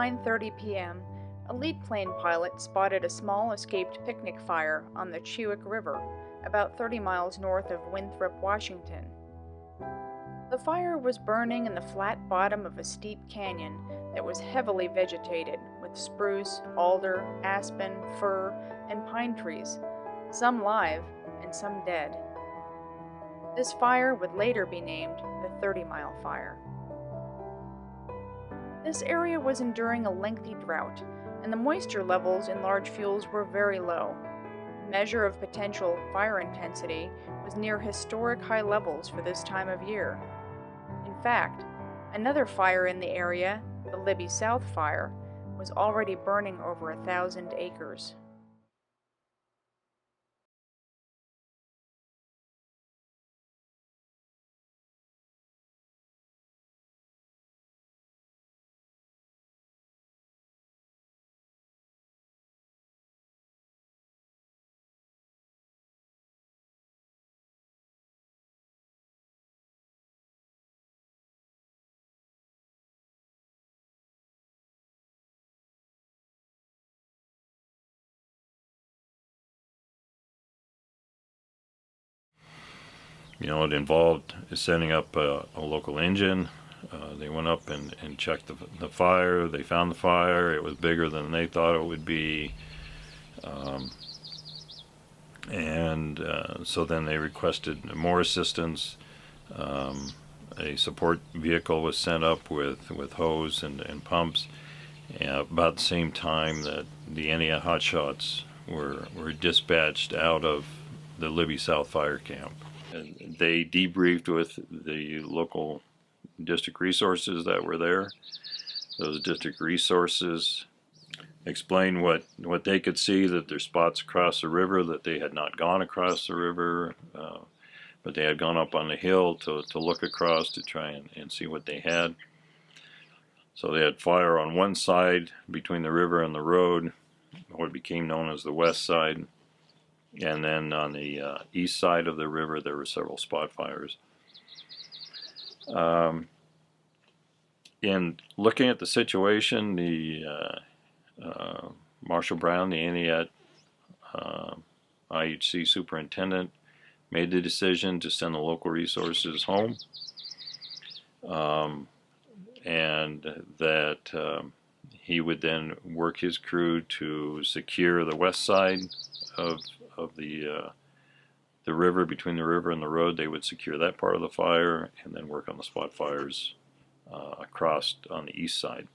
9:30 p.m., a lead plane pilot spotted a small escaped picnic fire on the Chewik River, about 30 miles north of Winthrop, Washington. The fire was burning in the flat bottom of a steep canyon that was heavily vegetated with spruce, alder, aspen, fir, and pine trees, some live and some dead. This fire would later be named the 30-Mile Fire. This area was enduring a lengthy drought, and the moisture levels in large fuels were very low. The measure of potential fire intensity was near historic high levels for this time of year. In fact, another fire in the area, the Libby South Fire, was already burning over 1,000 acres. It involved setting up a local engine. They went up and checked the fire. They found the fire. It was bigger than they thought it would be. So then they requested more assistance. A support vehicle was sent up with hose and pumps. About the same time that the Entiat hotshots were dispatched out of the Libby South Fire Camp. And they debriefed with the local district resources that were there. Those district resources explained what they could see, that there's spots across the river that they had not gone across the river, but they had gone up on the hill to look across to try and see what they had. So they had fire on one side between the river and the road, what became known as the west side. And then on the east side of the river, there were several spot fires. In looking at the situation, the Marshall Brown, the Entiat IHC superintendent, made the decision to send the local resources home, and that he would then work his crew to secure the west side of the river. Between the river and the road, they would secure that part of the fire and then work on the spot fires across on the east side.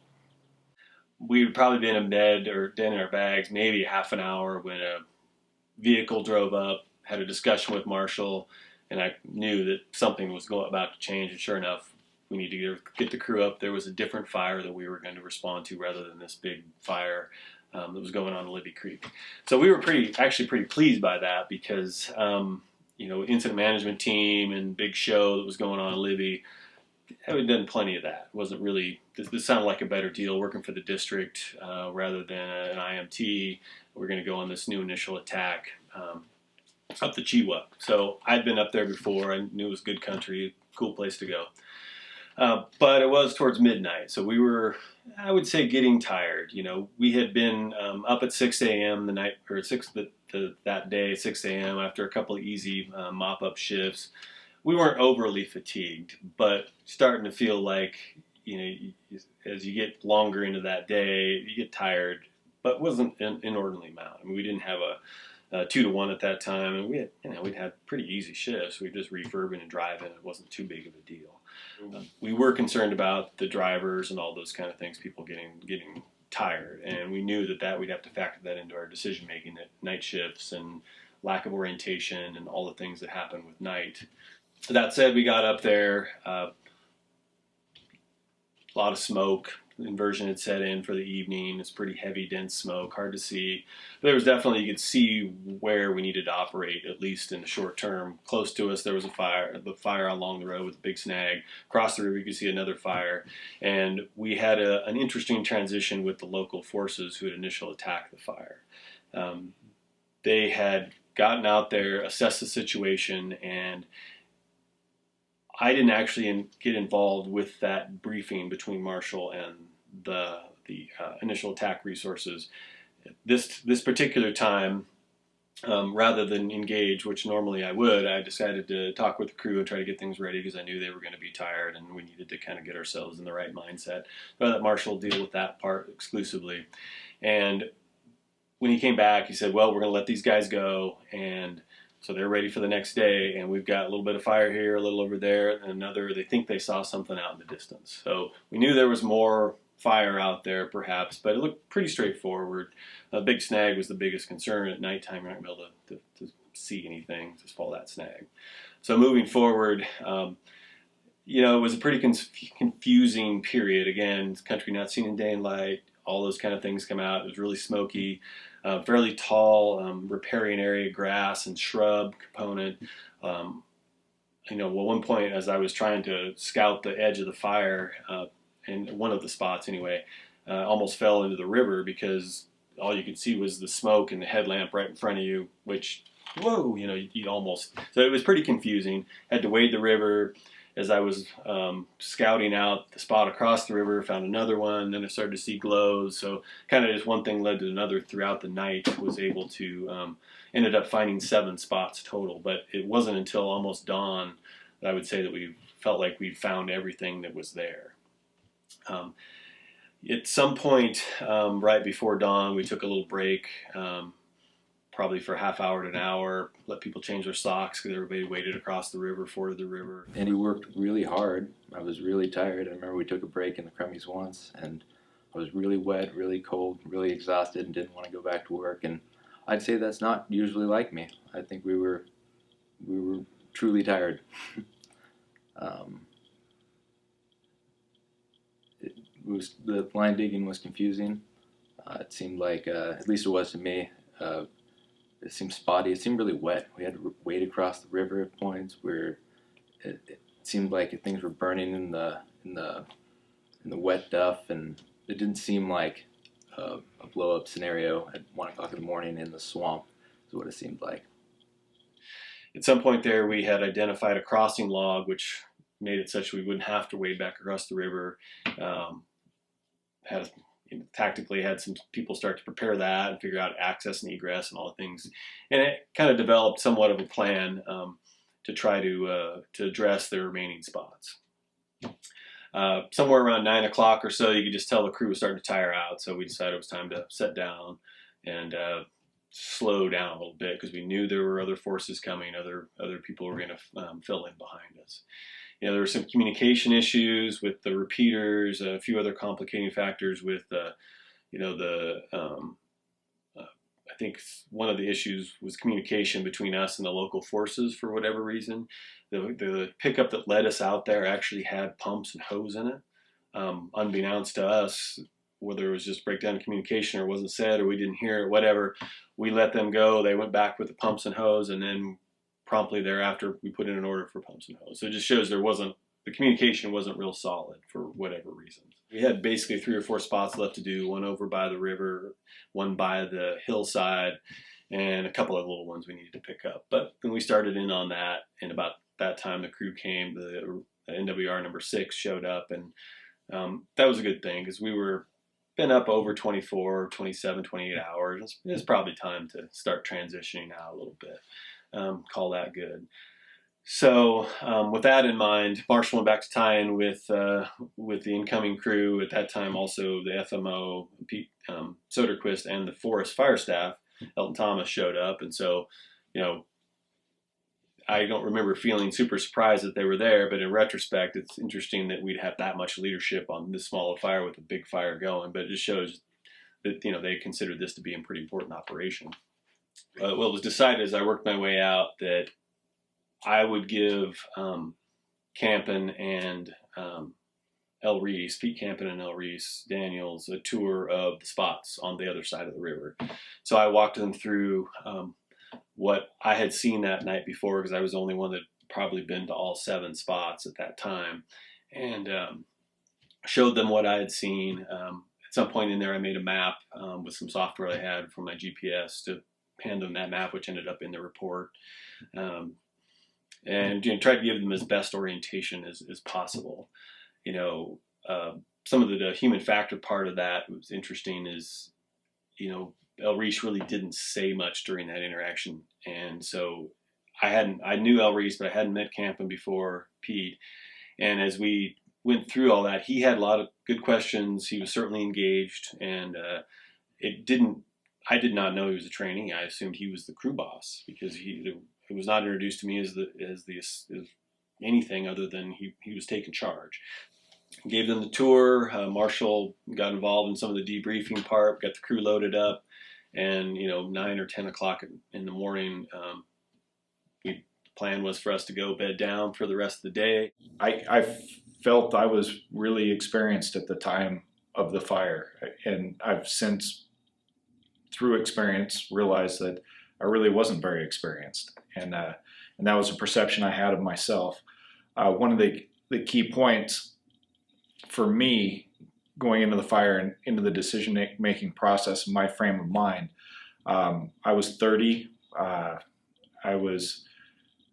We would probably been in bed or dead in our bags maybe half an hour when a vehicle drove up, had a discussion with Marshall, and I knew that something was about to change. And sure enough, we need to get the crew up. There was a different fire that we were going to respond to rather than this big fire that was going on in Libby Creek. So we were actually pretty pleased by that because, incident management team and big show that was going on in Libby, having done plenty of that. It wasn't really, this sounded like a better deal working for the district rather than an IMT. We're going to go on this new initial attack up the Chewik. So I'd been up there before. I knew it was good country, cool place to go. But it was towards midnight, so we were, I would say, getting tired. We had been up at 6 a.m. the night, or that day, 6 a.m. after a couple of easy mop-up shifts. We weren't overly fatigued, but starting to feel like, as you get longer into that day, you get tired, but it wasn't an inordinately amount. I mean, we didn't have a 2-to-1 at that time, and we'd had pretty easy shifts. We were just refurbing and driving. It wasn't too big of a deal. We were concerned about the drivers and all those kind of things, people getting tired, and we knew that we'd have to factor that into our decision making at night shifts and lack of orientation and all the things that happen with night. That said, we got up there, a lot of smoke. Inversion had set in for the evening. It's pretty heavy, dense smoke, hard to see. But there was definitely, you could see where we needed to operate, at least in the short term. Close to us, there was the fire along the road with a big snag. Across the river, you could see another fire. And we had an interesting transition with the local forces who had initially attacked the fire. They had gotten out there, assessed the situation, and I didn't actually get involved with that briefing between Marshall and the initial attack resources. This particular time, rather than engage, which normally I would, I decided to talk with the crew and try to get things ready because I knew they were going to be tired and we needed to kind of get ourselves in the right mindset. So I let Marshall deal with that part exclusively. And when he came back, he said, well, we're going to let these guys go. And so they're ready for the next day. And we've got a little bit of fire here, a little over there, and another. They think they saw something out in the distance. So we knew there was more fire out there perhaps, but it looked pretty straightforward. A big snag was the biggest concern. At nighttime, you're not going to be able to see anything, just follow that snag. So moving forward, it was a pretty confusing period. Again, country not seen in day and light, all those kind of things come out. It was really smoky, fairly tall riparian area, grass and shrub component. At one point as I was trying to scout the edge of the fire, in one of the spots anyway, almost fell into the river because all you could see was the smoke and the headlamp right in front of you, which, whoa, you'd almost, so it was pretty confusing. Had to wade the river. As I was scouting out the spot across the river, found another one, then I started to see glows. So kind of just one thing led to another throughout the night. Was able to, ended up finding 7 spots total, but it wasn't until almost dawn that I would say that we felt like we found everything that was there. At some point right before dawn, we took a little break, probably for a half hour to an hour, let people change their socks because everybody waded across the river, forded the river. And we worked really hard. I was really tired. I remember we took a break in the Crummies once, and I was really wet, really cold, really exhausted, and didn't want to go back to work. And I'd say that's not usually like me. I think we were truly tired. The line digging was confusing. It seemed like, at least it was to me, it seemed spotty. It seemed really wet. We had to wade across the river at points where it seemed like things were burning in the wet duff, and it didn't seem like a blow up scenario at 1 o'clock in the morning in the swamp. Is what it seemed like. At some point there, we had identified a crossing log, which made it such we wouldn't have to wade back across the river. Tactically had some people start to prepare that and figure out access and egress and all the things, and it kind of developed somewhat of a plan to try to address the remaining spots. Somewhere around 9 o'clock or so, you could just tell the crew was starting to tire out, so we decided it was time to set down and slow down a little bit because we knew there were other forces coming, other people were going to fill in behind us. There were some communication issues with the repeaters, a few other complicating factors with, I think one of the issues was communication between us and the local forces for whatever reason. The pickup that led us out there actually had pumps and hose in it. Unbeknownst to us, whether it was just breakdown in communication or wasn't said or we didn't hear it, whatever, we let them go. They went back with the pumps and hose, and then promptly thereafter, we put in an order for pumps and hose. So it just shows the communication wasn't real solid for whatever reasons. We had basically 3 or 4 spots left to do, one over by the river, one by the hillside, and a couple of little ones we needed to pick up. But when we started in on that, and about that time the crew came, the NWR number 6 showed up, and that was a good thing because we were been up over 24, 27, 28 hours. It was probably time to start transitioning out a little bit. Call that good. So with that in mind, Marshall went back to tie-in with the incoming crew. At that time, also the FMO, Pete Soderquist, and the Forest Fire Staff, Elton Thomas, showed up. And so, I don't remember feeling super surprised that they were there, but in retrospect, it's interesting that we'd have that much leadership on this small a fire with a big fire going. But it just shows that, they considered this to be a pretty important operation. Well, it was decided as I worked my way out that I would give Campen and Pete Campen and El Reese Daniels a tour of the spots on the other side of the river. So I walked them through what I had seen that night before, because I was the only one that probably been to all 7 spots at that time, and showed them what I had seen. At some point in there, I made a map with some software I had from my GPS to hand them that map, which ended up in the report, and tried to give them as best orientation as possible. some of the human factor part of that was interesting is, El Reese really didn't say much during that interaction. And so I knew El Reese, but I hadn't met Campen before Pete. And as we went through all that, he had a lot of good questions. He was certainly engaged, and I did not know he was a trainee. I assumed he was the crew boss because it was not introduced to me as anything other than he was taking charge. Gave them the tour. Marshall got involved in some of the debriefing part, got the crew loaded up, and 9 or 10 o'clock in the morning, the plan was for us to go bed down for the rest of the day. I felt I was really experienced at the time of the fire, and I've since, through experience, realized that I really wasn't very experienced, and that was a perception I had of myself. One of the key points for me going into the fire and into the decision-making process, my frame of mind, I was 30. I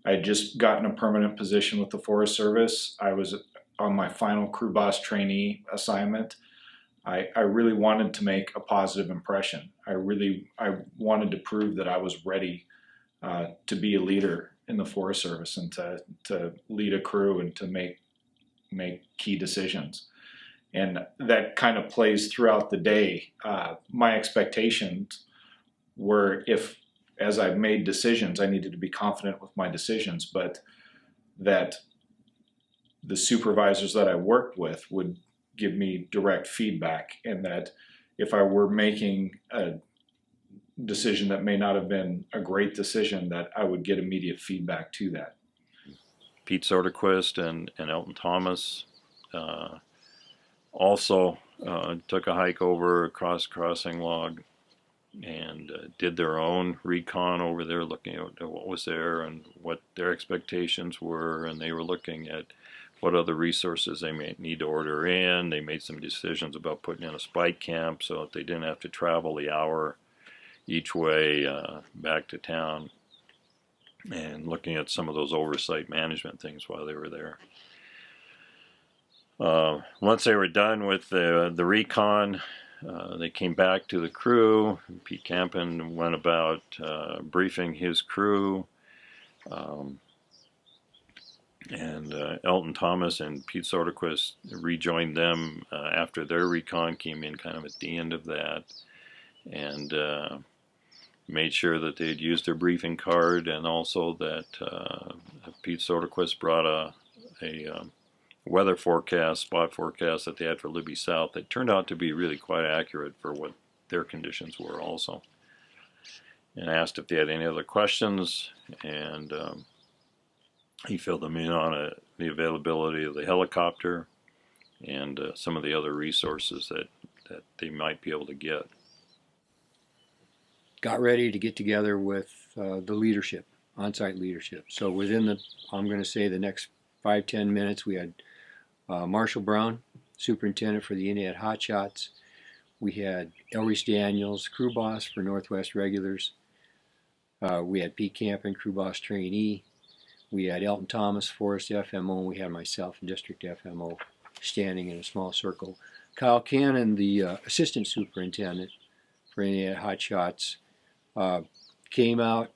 had just gotten a permanent position with the Forest Service. I was on my final crew boss trainee assignment. I really wanted to make a positive impression. I wanted to prove that I was ready to be a leader in the Forest Service and to lead a crew and to make key decisions. And that kind of plays throughout the day. My expectations were, as I made decisions, I needed to be confident with my decisions, but that the supervisors that I worked with would give me direct feedback, and that if I were making a decision that may not have been a great decision, that I would get immediate feedback to that. Pete Soderquist and Elton Thomas also took a hike over across Crossing Log and did their own recon over there, looking at what was there and what their expectations were, and they were looking at what other resources they may need to order in. They made some decisions about putting in a spike camp so that they didn't have to travel the hour each way back to town, and looking at some of those oversight management things while they were there. Once they were done with the recon, they came back to the crew. Pete Campen went about briefing his crew. And Elton Thomas and Pete Soderquist rejoined them after their recon, came in kind of at the end of that, and made sure that they had used their briefing card, and also that Pete Soderquist brought a weather forecast, spot forecast that they had for Libby South that turned out to be really quite accurate for what their conditions were also. And asked if they had any other questions, and he filled them in on the availability of the helicopter and some of the other resources that they might be able to get. Got ready to get together with the leadership, on-site leadership. So within I'm going to say the next 5-10 minutes, we had Marshall Brown, superintendent for the Indiana Hotshots. We had El Reese Daniels, crew boss for Northwest Regulars. We had Pete Campen, crew boss trainee. We had Elton Thomas, Forest FMO, and we had myself, District FMO, standing in a small circle. Kyle Cannon, the assistant superintendent for Indiana Hotshots, came out,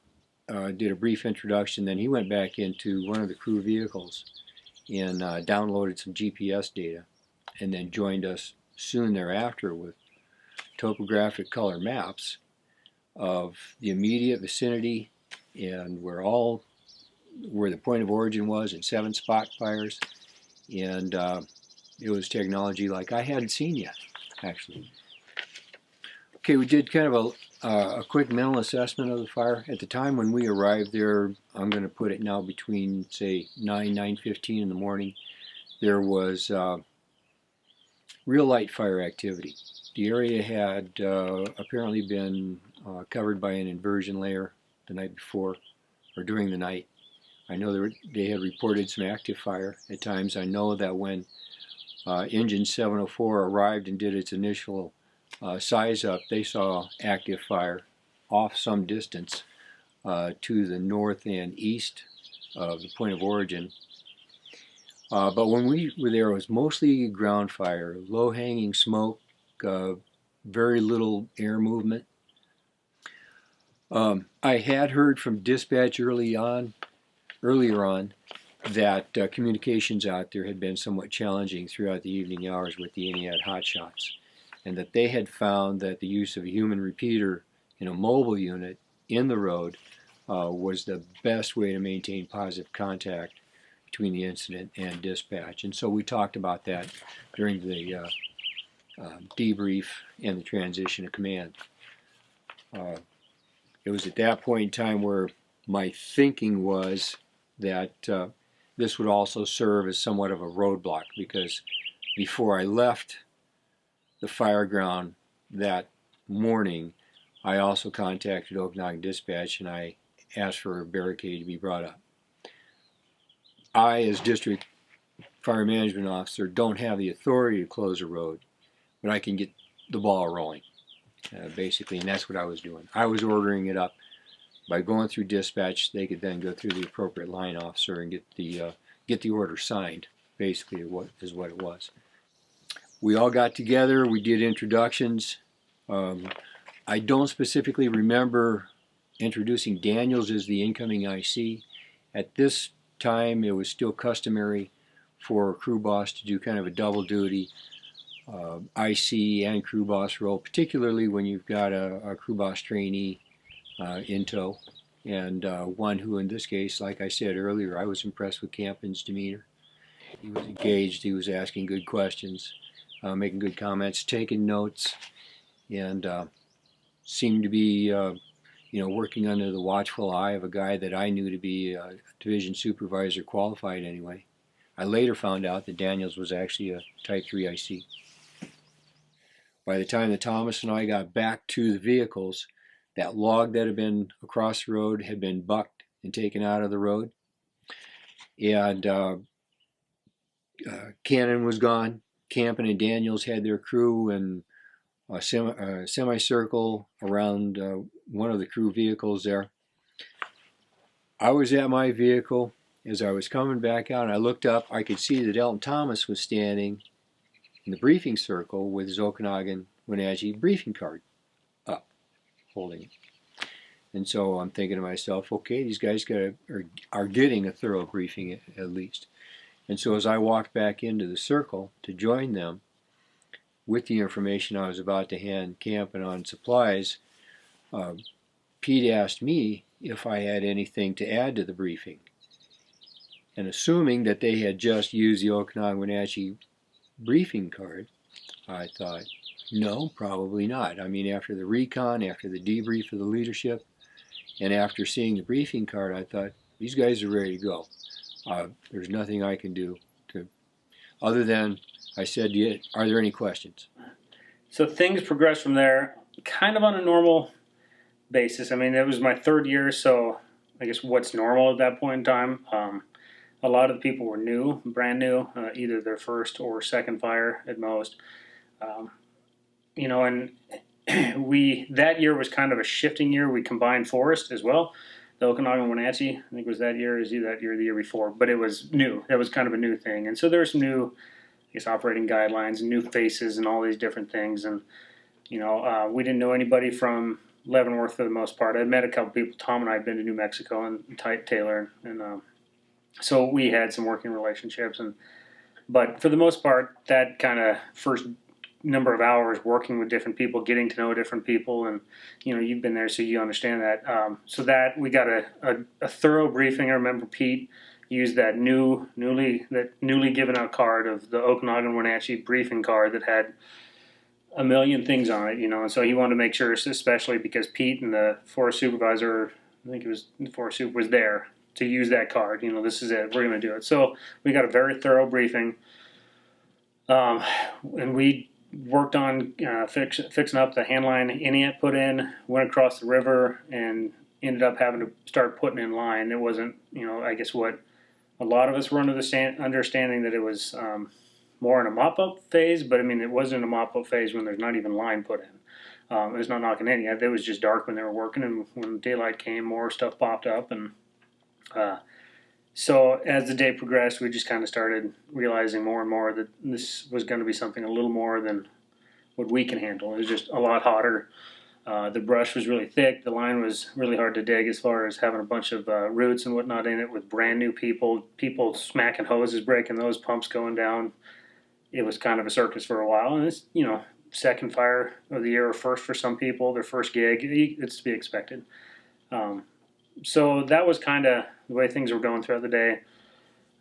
did a brief introduction, then he went back into one of the crew vehicles and downloaded some GPS data, and then joined us soon thereafter with topographic color maps of the immediate vicinity and where the point of origin was, and 7 spot fires. And it was technology like I hadn't seen yet, actually. Okay, we did kind of a quick mental assessment of the fire. At the time when we arrived there, I'm going to put it now between, say, 9:15 in the morning, there was real light fire activity. The area had apparently been covered by an inversion layer the night before, or during the night. I know they had reported some active fire at times. I know that when Engine 704 arrived and did its initial size up, they saw active fire off some distance to the north and east of the point of origin. But when we were there, it was mostly ground fire, low-hanging smoke, very little air movement. I had heard from dispatch earlier on, that communications out there had been somewhat challenging throughout the evening hours with the ENIAD hotshots, and that they had found that the use of a human repeater in a mobile unit in the road was the best way to maintain positive contact between the incident and dispatch. And so we talked about that during the debrief and the transition of command. It was at that point in time where my thinking was that this would also serve as somewhat of a roadblock, because before I left the fire ground that morning, I also contacted Okanagan Dispatch and I asked for a barricade to be brought up. I, as District Fire Management Officer, don't have the authority to close a road, but I can get the ball rolling, basically, and that's what I was doing. I was ordering it up. By going through dispatch, they could then go through the appropriate line officer and get the order signed, basically, what it was. We all got together, we did introductions. I don't specifically remember introducing Daniels as the incoming IC. At this time, it was still customary for a crew boss to do kind of a double duty, IC and crew boss role, particularly when you've got a crew boss trainee in tow, and one who, in this case, like I said earlier, I was impressed with Campen's demeanor. He was engaged, he was asking good questions, making good comments, taking notes, and seemed to be working under the watchful eye of a guy that I knew to be a division supervisor qualified anyway. I later found out that Daniels was actually a Type 3 IC. By the time that Thomas and I got back to the vehicles, that log that had been across the road had been bucked and taken out of the road. And Cannon was gone. Campen and Daniels had their crew in a semicircle around one of the crew vehicles there. I was at my vehicle. As I was coming back out and I looked up, I could see that Elton Thomas was standing in the briefing circle with his Okanagan Wenatchee briefing card up, holding it. And so I'm thinking to myself, okay, these guys are getting a thorough briefing at least. And so as I walked back into the circle to join them with the information I was about to hand Campen on supplies, Pete asked me if I had anything to add to the briefing. And assuming that they had just used the Okanagan Wenatchee briefing card, I thought, no, probably not. I mean, after the recon, after the debrief of the leadership, and after seeing the briefing card, I thought, these guys are ready to go. There's nothing I can do other than, I said, are there any questions? So things progressed from there kind of on a normal basis. I mean, it was my third year, so I guess what's normal at that point in time. A lot of the people were new, brand new, either their first or second fire at most. And that year was kind of a shifting year. We combined forest as well. The Okanagan Wenatchee, I think it was that year, or the year before, but it was new. That was kind of a new thing. And so there's some new, operating guidelines and new faces and all these different things. And, we didn't know anybody from Leavenworth for the most part. I'd met a couple people. Tom and I had been to New Mexico and Taylor, and so we had some working relationships. But for the most part, that kind of first number of hours working with different people, getting to know different people, and you've been there, so you understand that. So that we got a thorough briefing. I remember Pete used that newly given out card of the Okanagan Wenatchee briefing card that had a million things on it, and so he wanted to make sure, especially because Pete and the forest supervisor, I think it was the forest super, was there to use that card. This is it. We're going to do it. So we got a very thorough briefing, and we worked on fixing up the hand line Eniat put in, went across the river, and ended up having to start putting in line. It wasn't, I guess what a lot of us were under the understanding that it was more in a mop-up phase, but I mean, it wasn't a mop-up phase when there's not even line put in. It was not knocking any. It was just dark when they were working, and when daylight came, more stuff popped up, and So as the day progressed, we just kind of started realizing more and more that this was going to be something a little more than what we can handle. It was just a lot hotter. The brush was really thick. The line was really hard to dig as far as having a bunch of roots and whatnot in it with brand new people smacking hoses, breaking those pumps going down. It was kind of a circus for a while. And it's, second fire of the year or first for some people, their first gig. It's to be expected. So that was kind of the way things were going throughout the day.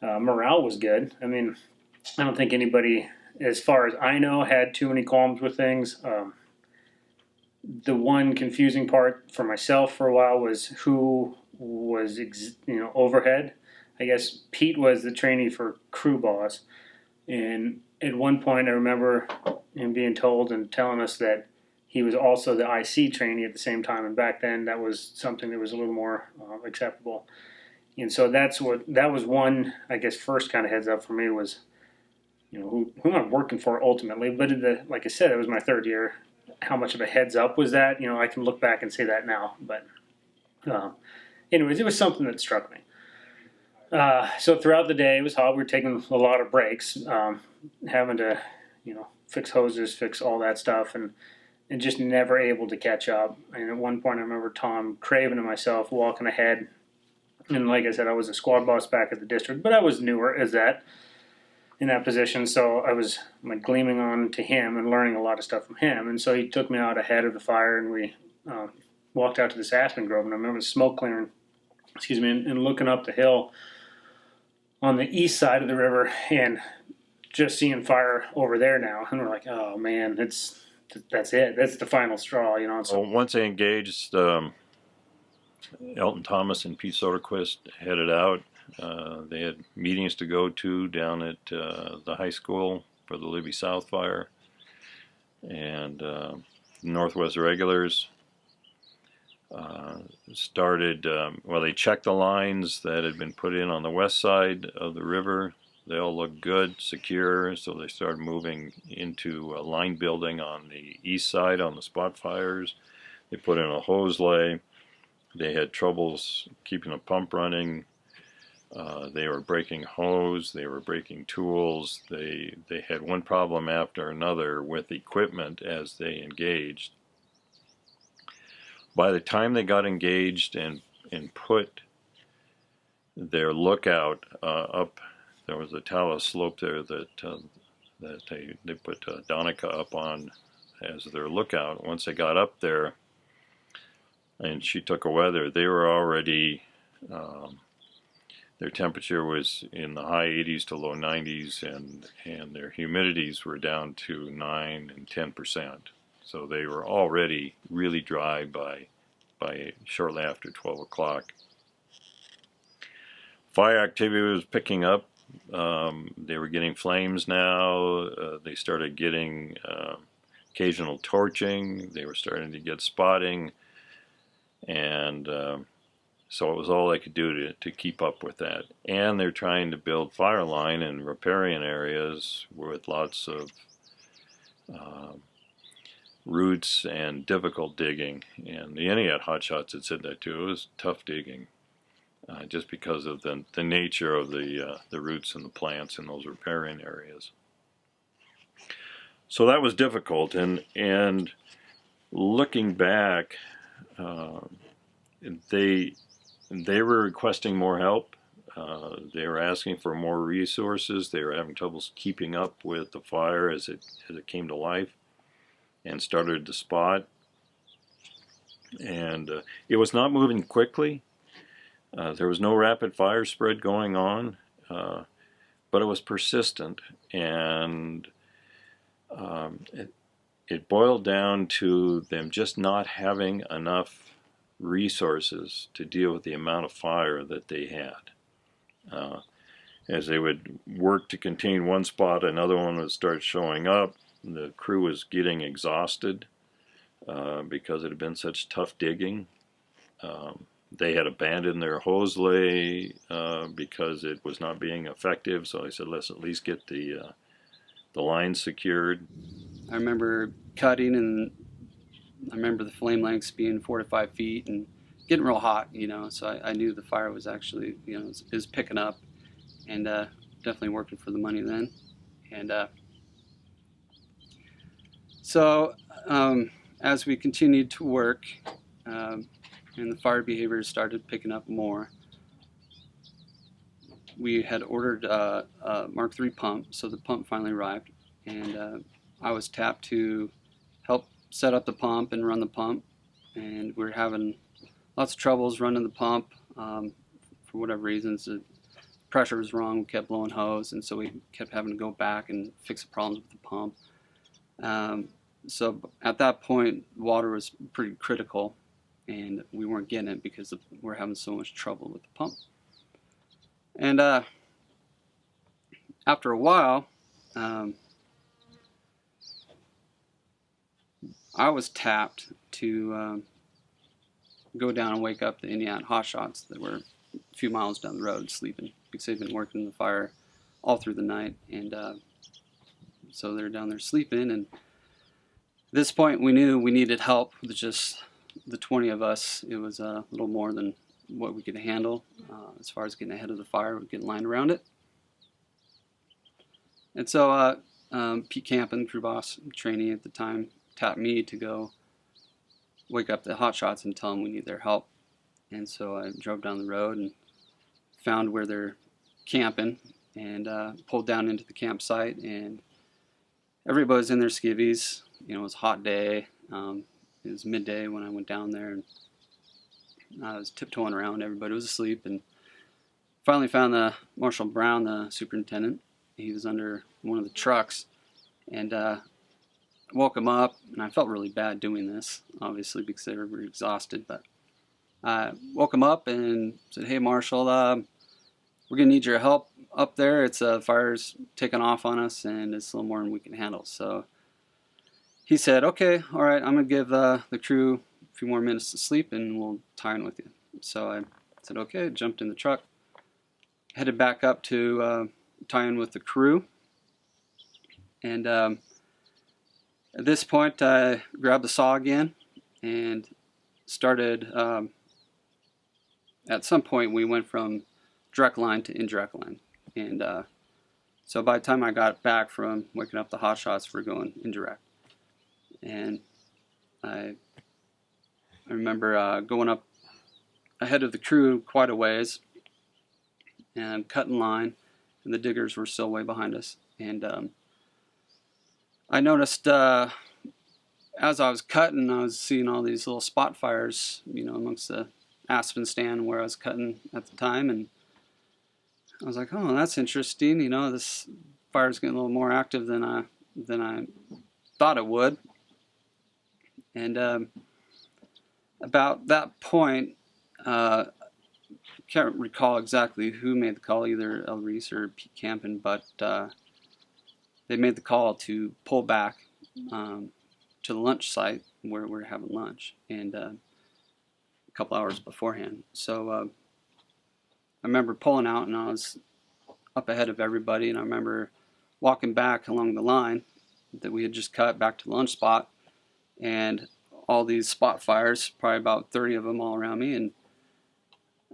Morale was good. I mean, I don't think anybody, as far as I know, had too many qualms with things. The one confusing part for myself for a while was who was, overhead. I guess Pete was the trainee for crew boss. And at one point I remember him being told and telling us that he was also the IC trainee at the same time. And back then that was something that was a little more acceptable. And so that was one, I guess, first kind of heads up for me was, who am I working for ultimately? But like I said, it was my third year. How much of a heads up was that? I can look back and say that now. But anyways, it was something that struck me. So throughout the day, it was hot. We were taking a lot of breaks, having to, fix hoses, fix all that stuff, and just never able to catch up. And at one point, I remember Tom Craven and myself walking ahead. And like I said, I was a squad boss back at the district, but I was newer as that in that position. So I was gleaming on to him and learning a lot of stuff from him. And so he took me out ahead of the fire, and we walked out to this aspen grove. And I remember the smoke clearing, and looking up the hill on the east side of the river and just seeing fire over there now. And we're like, oh man, that's it. That's the final straw, So Once they engaged, Elton Thomas and Pete Soderquist headed out. They had meetings to go to down at the high school for the Libby South fire, and Northwest Regulars started. They checked the lines that had been put in on the west side of the river. They all looked good, secure, so they started moving into a line building on the east side on the spot fires. They put in a hose lay. They had troubles keeping a pump running. They were breaking hose. They were breaking tools. They had one problem after another with equipment as they engaged. By the time they got engaged and put their lookout up, there was a talus slope there that they put Donica up on as their lookout. Once they got up there, and she took a weather, they were already, their temperature was in the high 80s to low 90s, and their humidities were down to 9 and 10%. So they were already really dry by shortly after 12 o'clock. Fire activity was picking up. They were getting flames now. They started getting occasional torching. They were starting to get spotting. And so it was all they could do to keep up with that. And they're trying to build fire line in riparian areas with lots of roots and difficult digging. And the Entiat hotshots had said that too. It was tough digging, just because of the nature of the roots and the plants in those riparian areas. So that was difficult. And looking back, they were requesting more help. They were asking for more resources. They were having troubles keeping up with the fire as it came to life and started to spot. And it was not moving quickly. There was no rapid fire spread going on, but it was persistent. And it boiled down to them just not having enough resources to deal with the amount of fire that they had. As they would work to contain one spot, another one would start showing up. The crew was getting exhausted because it had been such tough digging. They had abandoned their hose lay because it was not being effective, so they said, let's at least get the line secured. I remember cutting, and I remember the flame lengths being 4 to 5 feet, and getting real hot, so I knew the fire was actually, is picking up, and definitely working for the money then. And so as we continued to work, and the fire behavior started picking up more, we had ordered a Mark III pump, so the pump finally arrived, and I was tapped to help set up the pump and run the pump, and we were having lots of troubles running the pump. For whatever reasons, the pressure was wrong. We kept blowing hose, and so we kept having to go back and fix the problems with the pump. So at that point, water was pretty critical, and we weren't getting it because we're having so much trouble with the pump. And after a while, I was tapped to go down and wake up the Indiana hotshots that were a few miles down the road sleeping, because they've been working the fire all through the night, and so they're down there sleeping. And at this point, we knew we needed help with just the 20 of us. It was a little more than what we could handle as far as getting ahead of the fire, getting lined around it. And so Pete Campen, crew boss trainee at the time, tapped me to go wake up the hotshots and tell them we need their help. And so I drove down the road and found where they're camping, and pulled down into the campsite, and everybody's in their skivvies. It was a hot day. It was midday when I went down there, and I was tiptoeing around. Everybody was asleep, and finally found Marshall Brown, the superintendent. He was under one of the trucks, and woke him up, and I felt really bad doing this, obviously, because they were exhausted. But I woke him up and said, "Hey, Marshall, we're going to need your help up there. It's fire's taking off on us, and it's a little more than we can handle." So he said, "Okay, all right, I'm going to give the crew a few more minutes to sleep, and we'll tie in with you." So I said, "Okay," jumped in the truck, headed back up to tie in with the crew. And at this point, I grabbed the saw again and started. At some point, we went from direct line to indirect line. And so by the time I got back from waking up the hotshots, we're going indirect. And I remember going up ahead of the crew quite a ways and cutting line, and the diggers were still way behind us. And I noticed as I was cutting, I was seeing all these little spot fires, amongst the aspen stand where I was cutting at the time, and I was like, "Oh, that's interesting. This fire's getting a little more active than I thought it would." And about that point, can't recall exactly who made the call, either El Reese or Pete Campen, but they made the call to pull back to the lunch site where we're having lunch, and a couple hours beforehand. So I remember pulling out, and I was up ahead of everybody, and I remember walking back along the line that we had just cut back to the lunch spot, and all these spot fires, probably about 30 of them all around me, and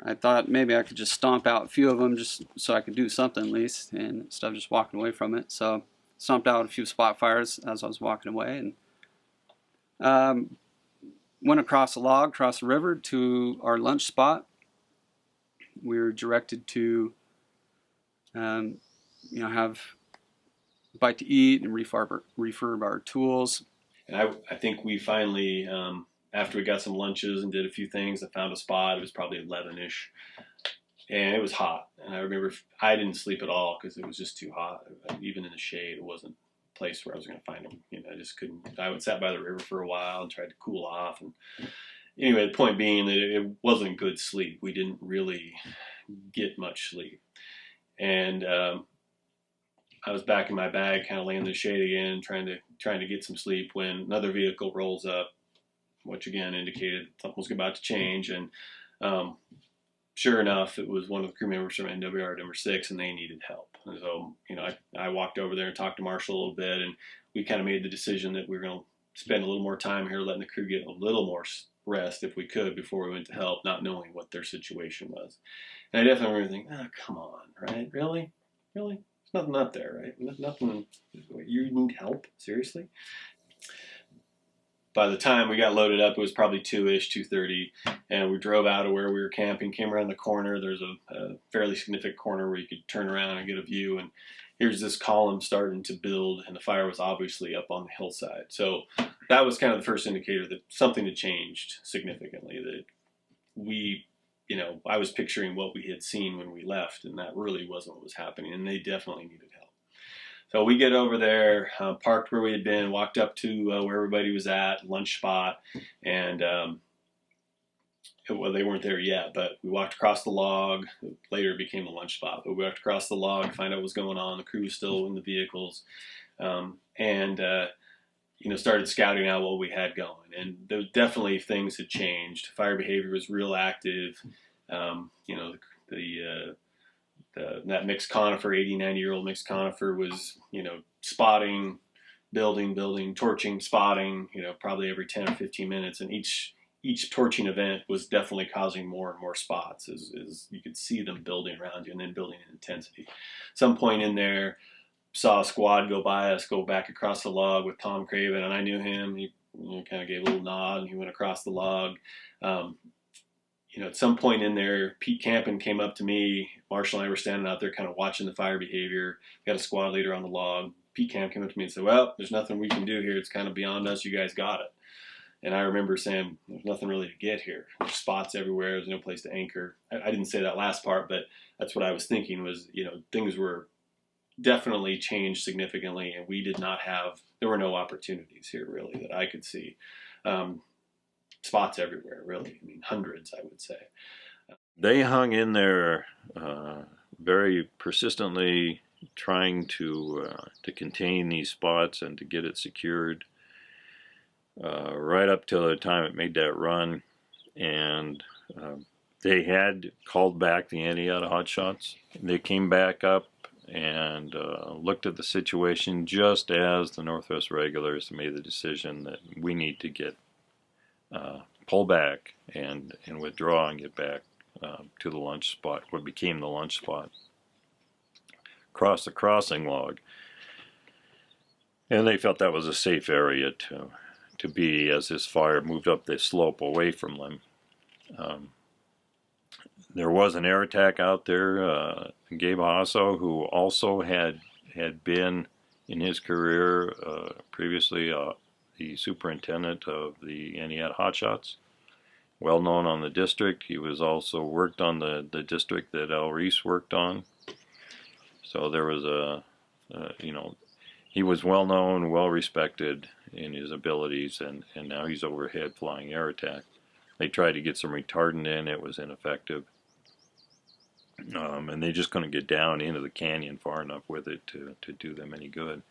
I thought maybe I could just stomp out a few of them just so I could do something at least, and instead of just walking away from it. So stomped out a few spot fires as I was walking away, and went across a log, across the river to our lunch spot. We were directed to have a bite to eat and refurb our tools. And I think we finally, after we got some lunches and did a few things, I found a spot. It was probably 11-ish, and it was hot. And I remember I didn't sleep at all because it was just too hot. Even in the shade, it wasn't a place where I was going to find them. I just couldn't. I sat by the river for a while and tried to cool off. And anyway, the point being that it wasn't good sleep. We didn't really get much sleep. And I was back in my bag, kind of laying in the shade again, trying to get some sleep, when another vehicle rolls up, which again indicated something was about to change. And sure enough, it was one of the crew members from NWR number 6, and they needed help. And so, I walked over there and talked to Marshall a little bit, and we kind of made the decision that we were going to spend a little more time here, letting the crew get a little more rest if we could before we went to help, not knowing what their situation was. And I definitely remember thinking, oh, come on, right? Really? There's nothing up there, right? Nothing. You need help? Seriously? By the time we got loaded up, it was probably 2-ish, 2:30, and we drove out of where we were camping, came around the corner. There's a fairly significant corner where you could turn around and get a view, and here's this column starting to build, and the fire was obviously up on the hillside. So that was kind of the first indicator that something had changed significantly, that we, I was picturing what we had seen when we left, and that really wasn't what was happening, and they definitely needed help. So we get over there, parked where we had been, walked up to where everybody was at, lunch spot, and well, they weren't there yet, but we walked across the log. Later it became a lunch spot, but we walked across the log to find out what was going on. The crew was still in the vehicles, and started scouting out what we had going. And there definitely things had changed. Fire behavior was real active. That mixed conifer, 80, 90-year-old mixed conifer was, spotting, building, torching, spotting, probably every 10 or 15 minutes. And each torching event was definitely causing more and more spots as you could see them building around you and then building in intensity. Some point in there, saw a squad go by us, go back across the log with Tom Craven, and I knew him. He kind of gave a little nod, and he went across the log. At some point in there, Pete Campen came up to me. Marshall and I were standing out there kind of watching the fire behavior. We got a squad leader on the log. Pete Camp came up to me and said, well, there's nothing we can do here. It's kind of beyond us. You guys got it. And I remember saying, there's nothing really to get here. There's spots everywhere. There's no place to anchor. I didn't say that last part, but that's what I was thinking was, things were definitely changed significantly, and there were no opportunities here really that I could see. Spots everywhere, really. I mean, hundreds, I would say. They hung in there very persistently, trying to contain these spots and to get it secured right up till the time it made that run. And they had called back the Antioch Hotshots. They came back up and looked at the situation just as the Northwest Regulars made the decision that we need to get pull back and withdraw and get back to the lunch spot, what became the lunch spot, across the crossing log. And they felt that was a safe area to be as this fire moved up the slope away from them. There was an air attack out there. Gabe Hasso, who also had been in his career previously the superintendent of the Antioch Hotshots, well known on the district. He was also worked on the district that Al Reese worked on. So there was he was well known, well respected in his abilities, and now he's overhead flying air attack. They tried to get some retardant in, it was ineffective. And they just couldn't get down into the canyon far enough with it to do them any good.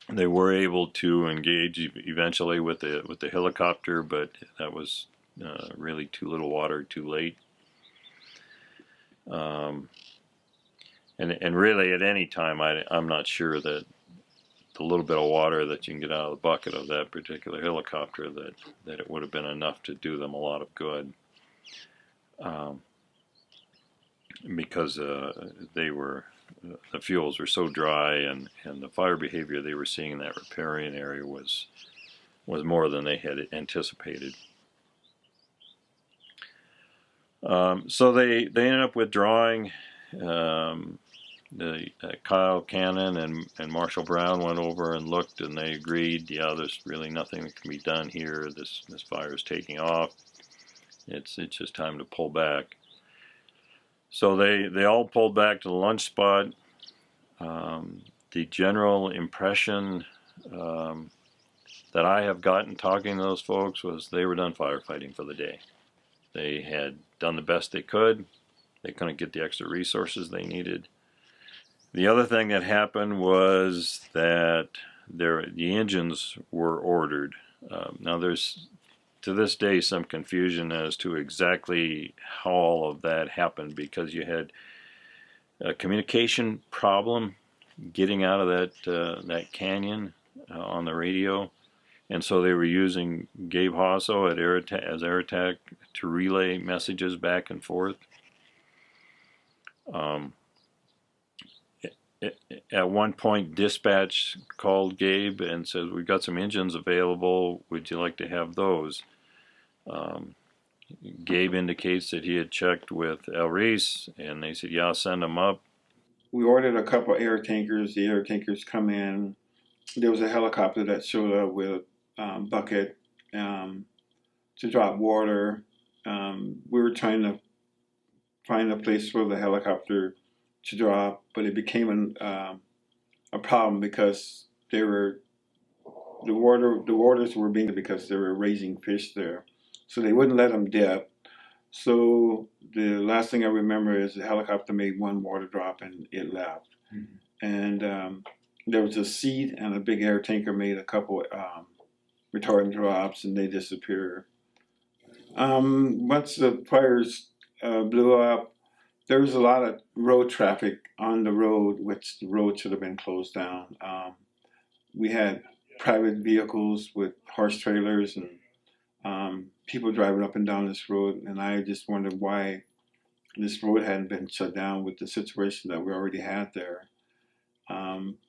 They were able to engage eventually with the helicopter, but that was really too little water, too late. And really, at any time, I'm not sure that the little bit of water that you can get out of the bucket of that particular helicopter that it would have been enough to do them a lot of good. Because the fuels were so dry, and the fire behavior they were seeing in that riparian area was more than they had anticipated. So they ended up withdrawing. Kyle Cannon and Marshall Brown went over and looked, and they agreed, yeah, there's really nothing that can be done here. This fire is taking off. It's just time to pull back. So they all pulled back to the lunch spot. The general impression that I have gotten talking to those folks was they were done firefighting for the day. They had done the best they could. They couldn't get the extra resources they needed. The other thing that happened was that the engines were ordered. Now there's, to this day, some confusion as to exactly how all of that happened, because you had a communication problem getting out of that canyon on the radio, And so they were using Gabe Hosso at as AirAttack to relay messages back and forth. At one point, dispatch called Gabe and said, "We've got some engines available. Would you like to have those?" Gabe indicates that he had checked with El Reese, and they said, "Yeah, send them up." We ordered a couple air tankers. The air tankers come in. There was a helicopter that showed up with a bucket to drop water. We were trying to find a place for the helicopter to drop, but it became a problem because the waters were being because they were raising fish there, so they wouldn't let them dip. So the last thing I remember is the helicopter made one water drop and it left. Mm-hmm. And there was a seat, and a big air tanker made a couple retardant drops, and they disappeared. Once the fires blew up, there was a lot of road traffic on the road, which the road should have been closed down. We had private vehicles with horse trailers and people driving up and down this road, and I just wondered why this road hadn't been shut down with the situation that we already had there.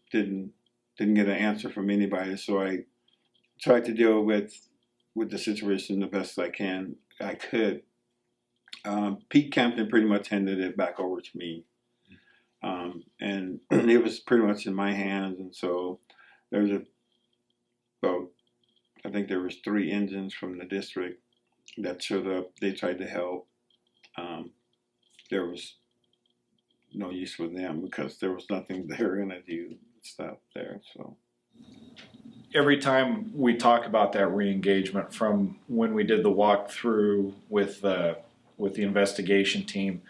Didn't get an answer from anybody, so I tried to deal with the situation the best I could. Pete Campton pretty much handed it back over to me, and it was pretty much in my hands. And so there's I think there was 3 engines from the district that showed up. They tried to help. There was no use for them because there was nothing they were gonna do stuff there. So every time we talk about that re-engagement, from when we did the walkthrough with the investigation team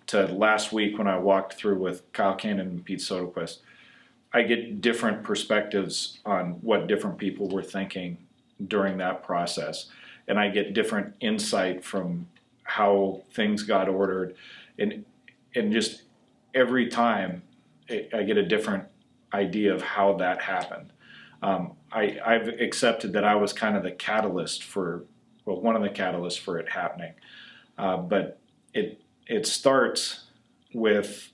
to last week when I walked through with Kyle Cannon and Pete Soderquist, I get different perspectives on what different people were thinking during that process, and I get different insight from how things got ordered, and just every time I get a different idea of how that happened. I've accepted that I was kind of the catalyst one of the catalysts for it happening. But it starts with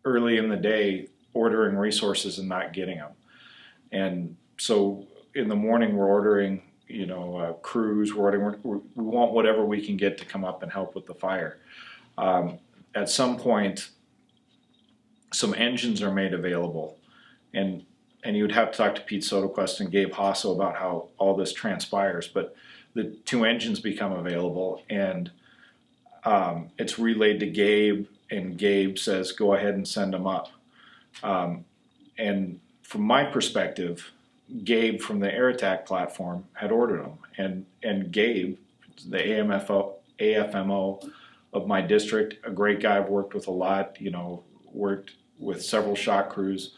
early in the day ordering resources and not getting them. And so in the morning we're ordering, crews, we want whatever we can get to come up and help with the fire. At some point, some engines are made available, and you would have to talk to Pete Soderquist and Gabe Hosso about how all this transpires, but the 2 engines become available, and it's relayed to Gabe, and Gabe says, "Go ahead and send them up." And from my perspective, Gabe from the AirAttack platform had ordered them, and Gabe, the AFMO of my district, a great guy I've worked with a lot, worked with several shot crews.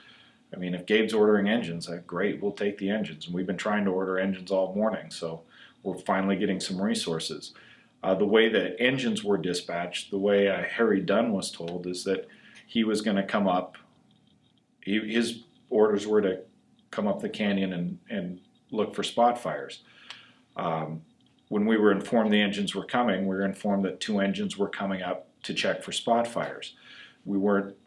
I mean, if Gabe's ordering engines, great, we'll take the engines. And we've been trying to order engines all morning, so we're finally getting some resources. The way that engines were dispatched, the way Harry Dunn was told, is that he was going to come up. His orders were to come up the canyon and look for spot fires. When we were informed the engines were coming, we were informed that 2 engines were coming up to check for spot fires.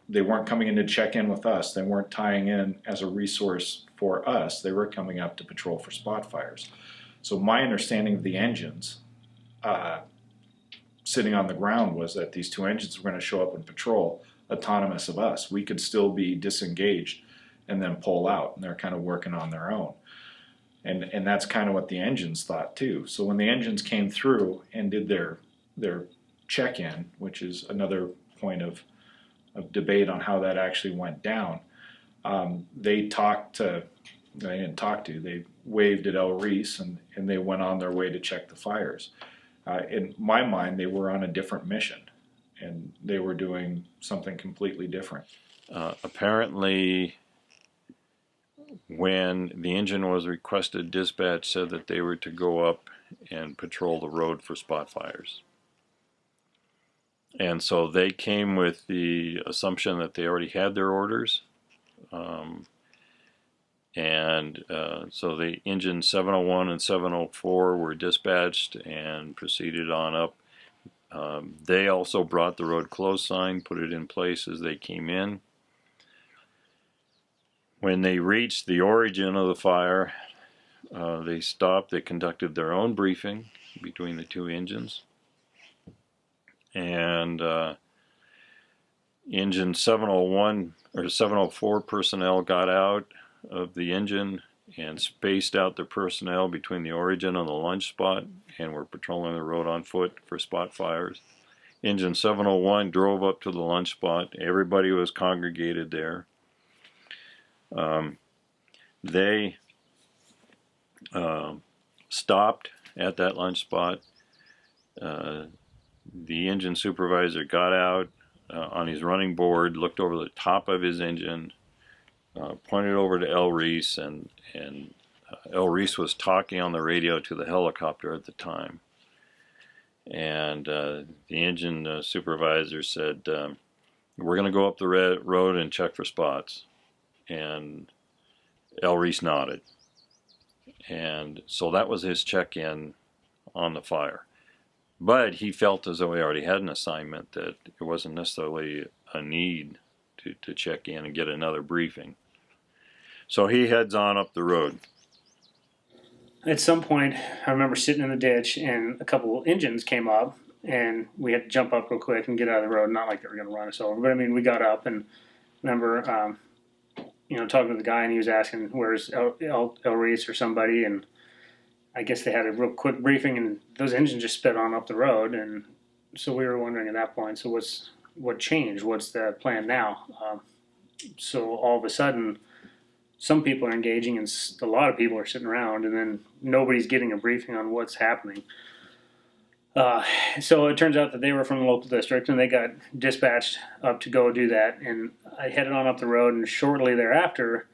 They weren't coming in to check in with us. They weren't tying in as a resource for us. They were coming up to patrol for spot fires. So my understanding of the engines sitting on the ground was that these 2 engines were going to show up and patrol autonomous of us. We could still be disengaged and then pull out, and they're kind of working on their own. And that's kind of what the engines thought too. So when the engines came through and did their check-in, which is another point of debate on how that actually went down, they waved at El Reese and they went on their way to check the fires. In my mind, they were on a different mission, and they were doing something completely different. Apparently, when the engine was requested, dispatch said that they were to go up and patrol the road for spot fires. And so they came with the assumption that they already had their orders. And so the engine 701 and 704 were dispatched and proceeded on up. They also brought the road closed sign, put it in place as they came in. When they reached the origin of the fire, they stopped. They conducted their own briefing between the two engines. And engine 701 or 704 personnel got out of the engine and spaced out their personnel between the origin and the lunch spot, and were patrolling the road on foot for spot fires. Engine 701 drove up to the lunch spot. Everybody was congregated there. They stopped at that lunch spot. The engine supervisor got out on his running board, looked over the top of his engine, pointed over to El Reese, and El Reese was talking on the radio to the helicopter at the time. And the engine supervisor said, "We're going to go up the road and check for spots." And El Reese nodded. And so that was his check-in on the fire. But he felt as though he already had an assignment, that it wasn't necessarily a need to check in and get another briefing. So he heads on up the road. At some point, I remember sitting in the ditch, and a couple of engines came up, and we had to jump up real quick and get out of the road. Not like they were going to run us over, but I mean, we got up, and remember, talking to the guy, and he was asking, "Where's El Reese or somebody?" And I guess they had a real quick briefing, and those engines just sped on up the road. And so we were wondering at that point, so what changed? What's the plan now? So all of a sudden, some people are engaging, and a lot of people are sitting around, and then nobody's getting a briefing on what's happening. So it turns out that they were from the local district, and they got dispatched up to go do that. And I headed on up the road, and shortly thereafter,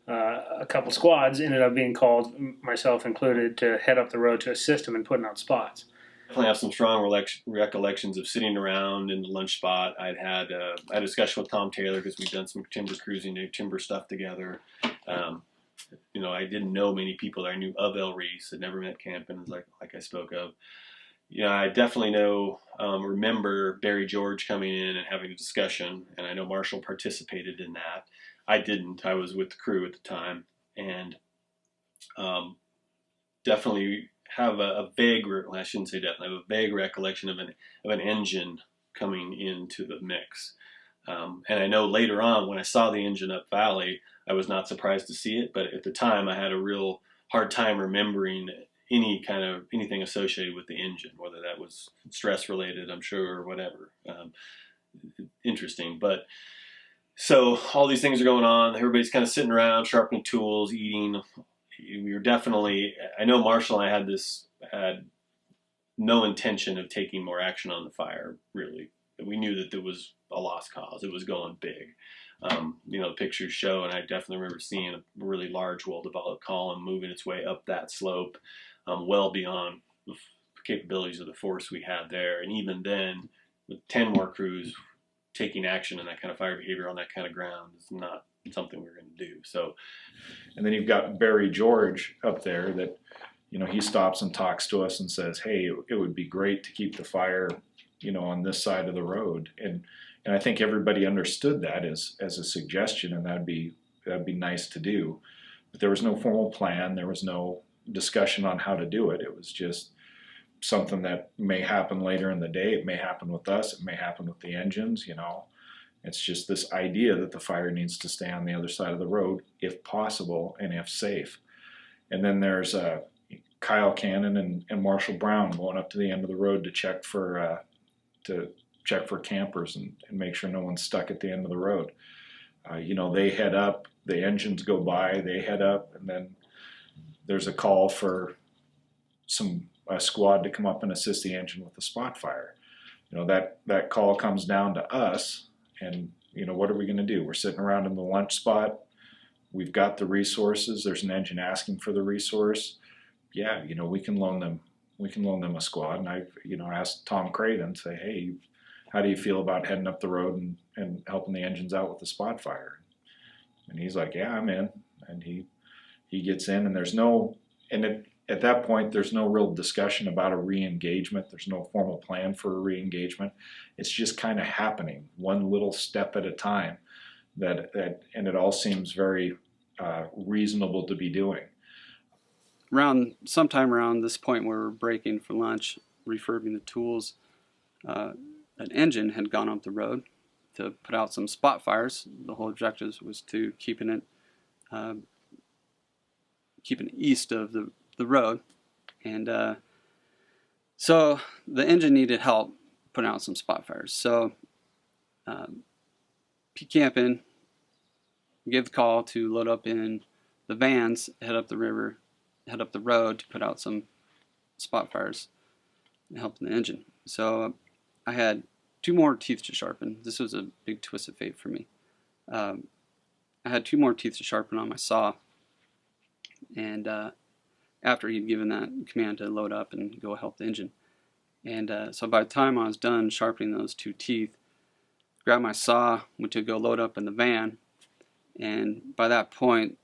a couple squads ended up being called, myself included, to head up the road to assist them in putting out spots. Definitely have some strong recollections of sitting around in the lunch spot. I had a discussion with Tom Taylor, because we've done some timber cruising, timber stuff together. I didn't know many people that I knew of El Reese. Had never met Campen, like I spoke of. I definitely remember Barry George coming in and having a discussion, and I know Marshall participated in that. I didn't. I was with the crew at the time, and definitely have a vague, I shouldn't say definitely, have a vague recollection of an engine coming into the mix. And I know later on, when I saw the engine up valley, I was not surprised to see it, but at the time I had a real hard time remembering anything associated with the engine, whether that was stress related, I'm sure, or whatever. Interesting. But so all these things are going on. Everybody's kind of sitting around, sharpening tools, eating. We were definitely, I know Marshall and I had no intention of taking more action on the fire, really. We knew that there was a lost cause. It was going big. The pictures show, and I definitely remember seeing a really large, well-developed column moving its way up that slope, well beyond the capabilities of the force we had there. And even then, with 10 more crews taking action in that kind of fire behavior on that kind of ground is not something we're going to do. So, and then you've got Barry George up there that, he stops and talks to us and says, "Hey, it would be great to keep the fire, on this side of the road." And I think everybody understood that as a suggestion, and that'd be nice to do. But there was no formal plan. There was no discussion on how to do it. It was just something that may happen later in the day. It may happen with us. It may happen with the engines. It's just this idea that the fire needs to stay on the other side of the road, if possible and if safe. And then there's Kyle Cannon and Marshall Brown going up to the end of the road to check for campers and make sure no one's stuck at the end of the road. They head up, the engines go by, they head up, and then there's a call for a squad to come up and assist the engine with the spot fire. That call comes down to us, and what are we going to do? We're sitting around in the lunch spot. We've got the resources. There's an engine asking for the resource. Yeah, we can loan them. We can loan them a squad. And I've asked Tom Craven, say, "Hey, how do you feel about heading up the road and helping the engines out with the spot fire?" And he's like, "Yeah, I'm in." And he He gets in, and there's no, at that point, there's no real discussion about a re-engagement. There's no formal plan for a re-engagement. It's just kind of happening, one little step at a time. And it all seems very reasonable to be doing. Sometime around this point where we're breaking for lunch, refurbing the tools, an engine had gone up the road to put out some spot fires. The whole objective was to keeping it east of the road, and so the engine needed help putting out some spot fires. So Pete Campin gave the call to load up in the vans, head up the road to put out some spot fires and help the engine. So I had 2 more teeth to sharpen. This was a big twist of fate for me. I had 2 more teeth to sharpen on my saw, and after he'd given that command to load up and go help the engine. And so by the time I was done sharpening those 2 teeth, grabbed my saw, went to go load up in the van, and by that point,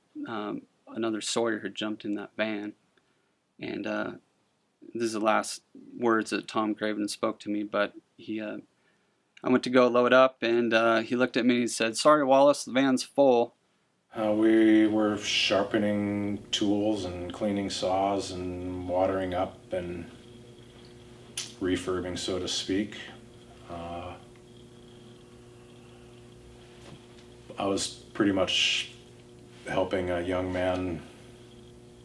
another Sawyer had jumped in that van. And this is the last words that Tom Craven spoke to me, but I went to go load up, and he looked at me and he said, "Sorry, Wallace, the van's full." We were sharpening tools and cleaning saws and watering up and refurbing, so to speak. I was pretty much helping a young man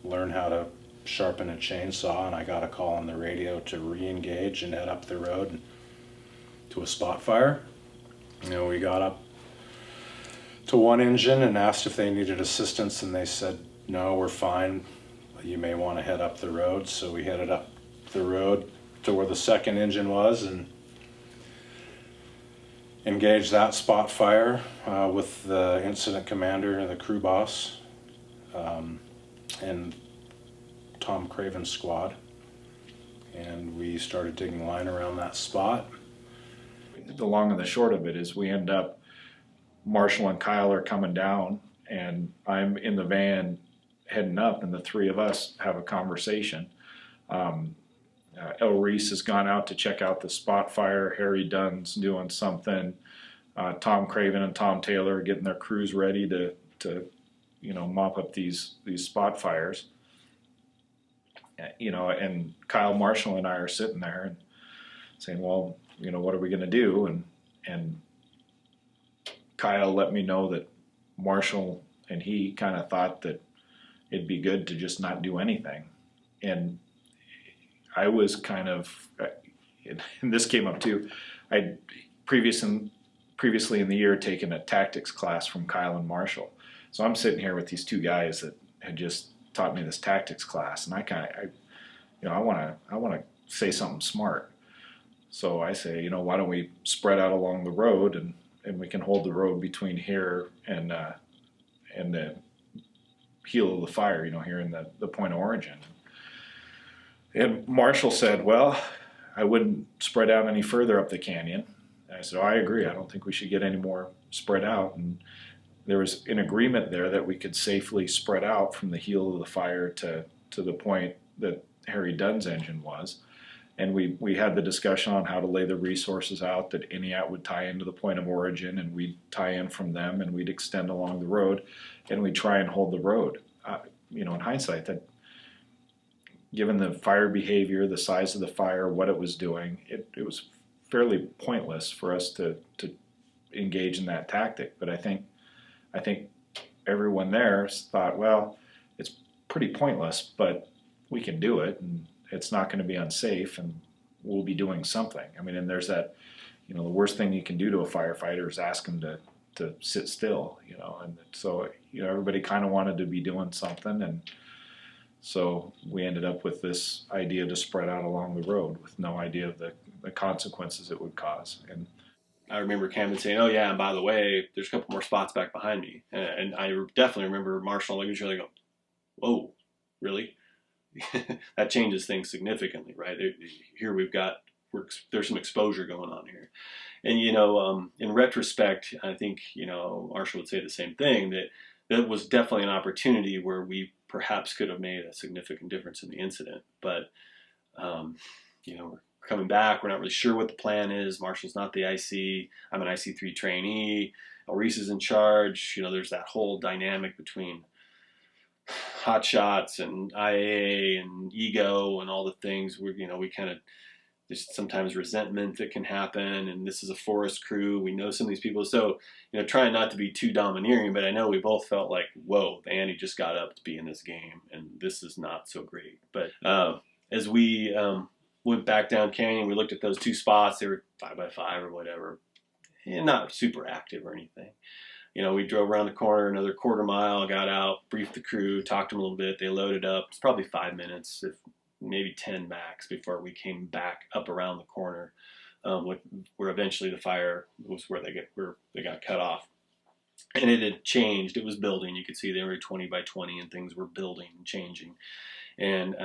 learn how to sharpen a chainsaw, and I got a call on the radio to re-engage and head up the road to a spot fire. We got up to one engine and asked if they needed assistance, and they said, "No, we're fine. You may want to head up the road." So we headed up the road to where the second engine was and engaged that spot fire with the incident commander and the crew boss and Tom Craven's squad. And we started digging line around that spot. The long and the short of it is we end up, Marshall and Kyle are coming down, and I'm in the van heading up, and the 3 of us have a conversation. El Reese has gone out to check out the spot fire. Harry Dunn's doing something. Tom Craven and Tom Taylor are getting their crews ready to mop up these spot fires. And Kyle Marshall and I are sitting there and saying, well, what are we going to do? And Kyle let me know that Marshall and he kind of thought that it'd be good to just not do anything. And I was kind of, and this came up too, I'd previously in the year taken a tactics class from Kyle and Marshall. So I'm sitting here with these 2 guys that had just taught me this tactics class, and I want to say something smart. So I say, why don't we spread out along the road, and we can hold the road between here and the heel of the fire, here in the point of origin. And Marshall said, well, I wouldn't spread out any further up the canyon. And I said, I agree. I don't think we should get any more spread out. And there was an agreement there that we could safely spread out from the heel of the fire to the point that Harry Dunn's engine was. And we had the discussion on how to lay the resources out, that ENIAT would tie into the point of origin, and we'd tie in from them, and we'd extend along the road, and we'd try and hold the road. In hindsight, that given the fire behavior, the size of the fire, what it was doing, it was fairly pointless for us to engage in that tactic. But I think everyone there thought, well, it's pretty pointless, but we can do it, and it's not going to be unsafe, and we'll be doing something. And there's that, the worst thing you can do to a firefighter is ask them to sit still, and so, everybody kind of wanted to be doing something, and so we ended up with this idea to spread out along the road with no idea of the consequences it would cause. And I remember Cameron saying, "Oh yeah, and by the way, there's a couple more spots back behind me." And I definitely remember Marshall looking at each other and go, "Whoa, really?" That changes things significantly, right? Here there's some exposure going on here. And, in retrospect, I think, Marshall would say the same thing, that was definitely an opportunity where we perhaps could have made a significant difference in the incident. But we're coming back. We're not really sure what the plan is. Marshall's not the IC. I'm an IC3 trainee. Maurice is in charge. There's that whole dynamic between hot shots and IA and ego and all the things. We kind of, there's sometimes resentment that can happen, and this is a forest crew. We know some of these people, so trying not to be too domineering, but I know we both felt like, whoa, the ante just got up to be in this game, and this is not so great. But as we went back down canyon, we looked at those 2 spots. They were 5x5 or whatever, and not super active or anything. We drove around the corner, another quarter mile, got out, briefed the crew, talked to them a little bit. They loaded up. It's probably 5 minutes, if maybe 10 max, before we came back up around the corner, where eventually the fire was where they got cut off. And it had changed. It was building. You could see they were 20 by 20, and things were building and changing. And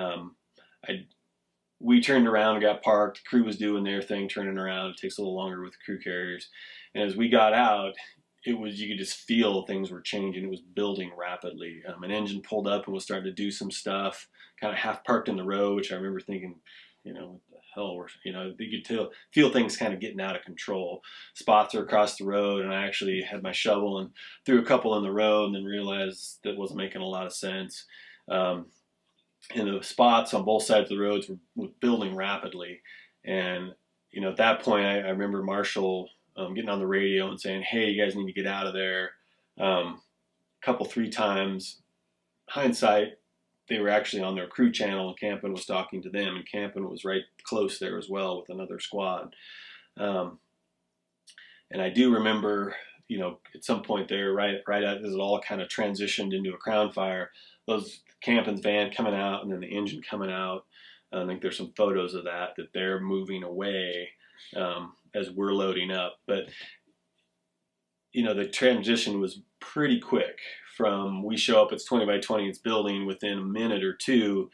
we turned around and got parked. The crew was doing their thing, turning around. It takes a little longer with the crew carriers. And as we got out, you could just feel things were changing. It was building rapidly. An engine pulled up and was starting to do some stuff, kind of half parked in the road, which I remember thinking, what the hell, you could feel things kind of getting out of control. Spots are across the road, and I actually had my shovel and threw a couple in the road, and then realized that wasn't making a lot of sense. And the spots on both sides of the roads were building rapidly. And, at that point, I remember Marshall getting on the radio and saying, hey, you guys need to get out of there. Couple, 3 times. Hindsight, they were actually on their crew channel, and Campen was talking to them, and Campen was right close there as well with another squad. And I do remember, at some point there, right as it all kind of transitioned into a crown fire, those Campen's van coming out and then the engine coming out. I think there's some photos of that they're moving away as we're loading up. But, the transition was pretty quick. From we show up, it's 20 by 20, it's building. Within a minute or 2,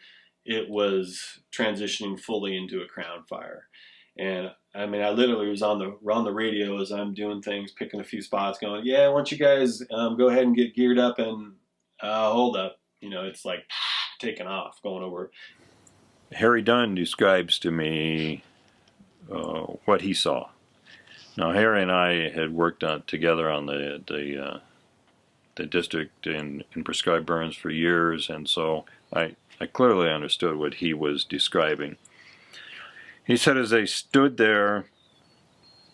it was transitioning fully into a crown fire. And I literally was on the radio as I'm doing things, picking a few spots, going, yeah, why don't you guys go ahead and get geared up and hold up. It's like taking off, going over. Harry Dunn describes to me what he saw. Now, Harry and I had worked together on the district in prescribed burns for years, and so I clearly understood what he was describing. He said as they stood there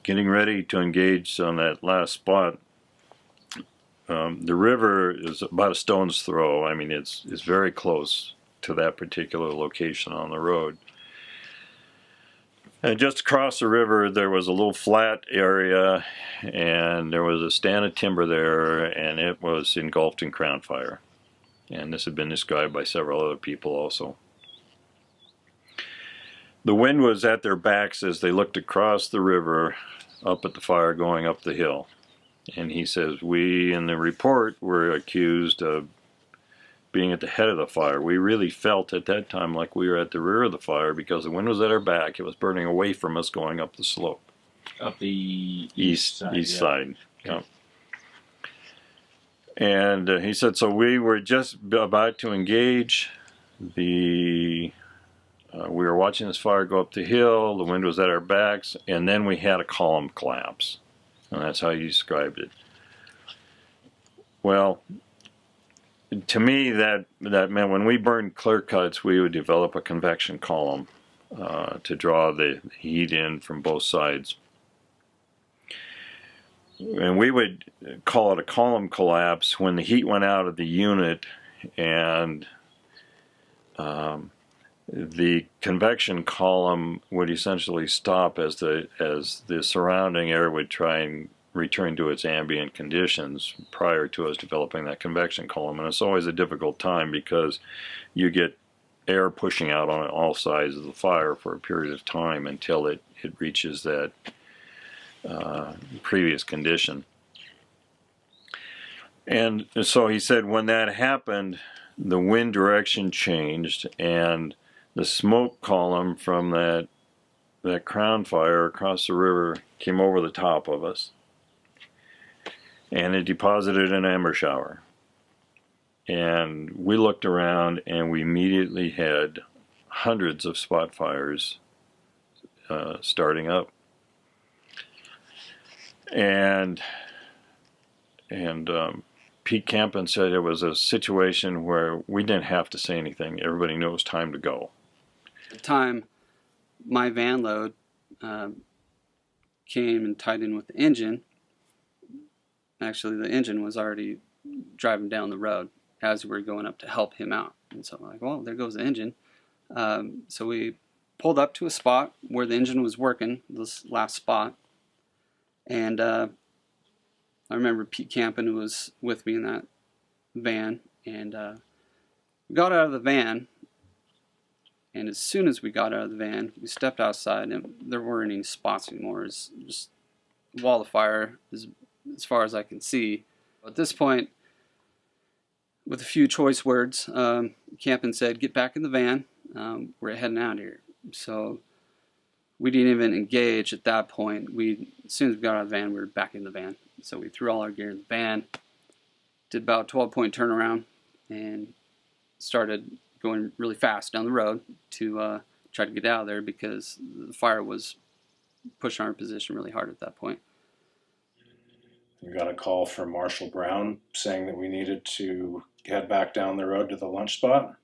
getting ready to engage on that last spot, the river is about a stone's throw. It's very close to that particular location on the road. And just across the river, there was a little flat area, and there was a stand of timber there, and it was engulfed in crown fire. And this had been described by several other people also. The wind was at their backs as they looked across the river up at the fire going up the hill. And he says, we in the report were accused of being at the head of the fire. We really felt at that time like we were at the rear of the fire because the wind was at our back. It was burning away from us going up the slope. Up the east side. Okay. Yeah. And he said, so we were just about to engage. We were watching this fire go up the hill. The wind was at our backs, and then we had a column collapse. And that's how you described it. Well, to me, that meant when we burned clear cuts, we would develop a convection column to draw the heat in from both sides. And we would call it a column collapse when the heat went out of the unit and the convection column would essentially stop as the surrounding air would try and return to its ambient conditions prior to us developing that convection column. And it's always a difficult time because you get air pushing out on all sides of the fire for a period of time until it reaches that previous condition. And so he said when that happened, the wind direction changed and the smoke column from that crown fire across the river came over the top of us. And it deposited an ember shower. And we looked around and we immediately had hundreds of spot fires starting up. And Pete Campen said it was a situation where we didn't have to say anything. Everybody knew it was time to go. At the time, my van load came and tied in with the engine. Actually, the engine was already driving down the road as we were going up to help him out. And so I'm like, well, there goes the engine. So we pulled up to a spot where the engine was working, this last spot. And I remember Pete Campen was with me in that van. And we got out of the van. And as soon as we got out of the van, we stepped outside, and there weren't any spots anymore. It's just a wall of fire as far as I can see. At this point, with a few choice words, Campen said, "Get back in the van. We're heading out here." So we didn't even engage at that point. As soon as we got out of the van, we were back in the van. So we threw all our gear in the van, did about a 12-point turnaround, and started going really fast down the road to try to get out of there because the fire was pushing our position really hard at that point. We got a call from Marshall Brown saying that we needed to head back down the road to the lunch spot.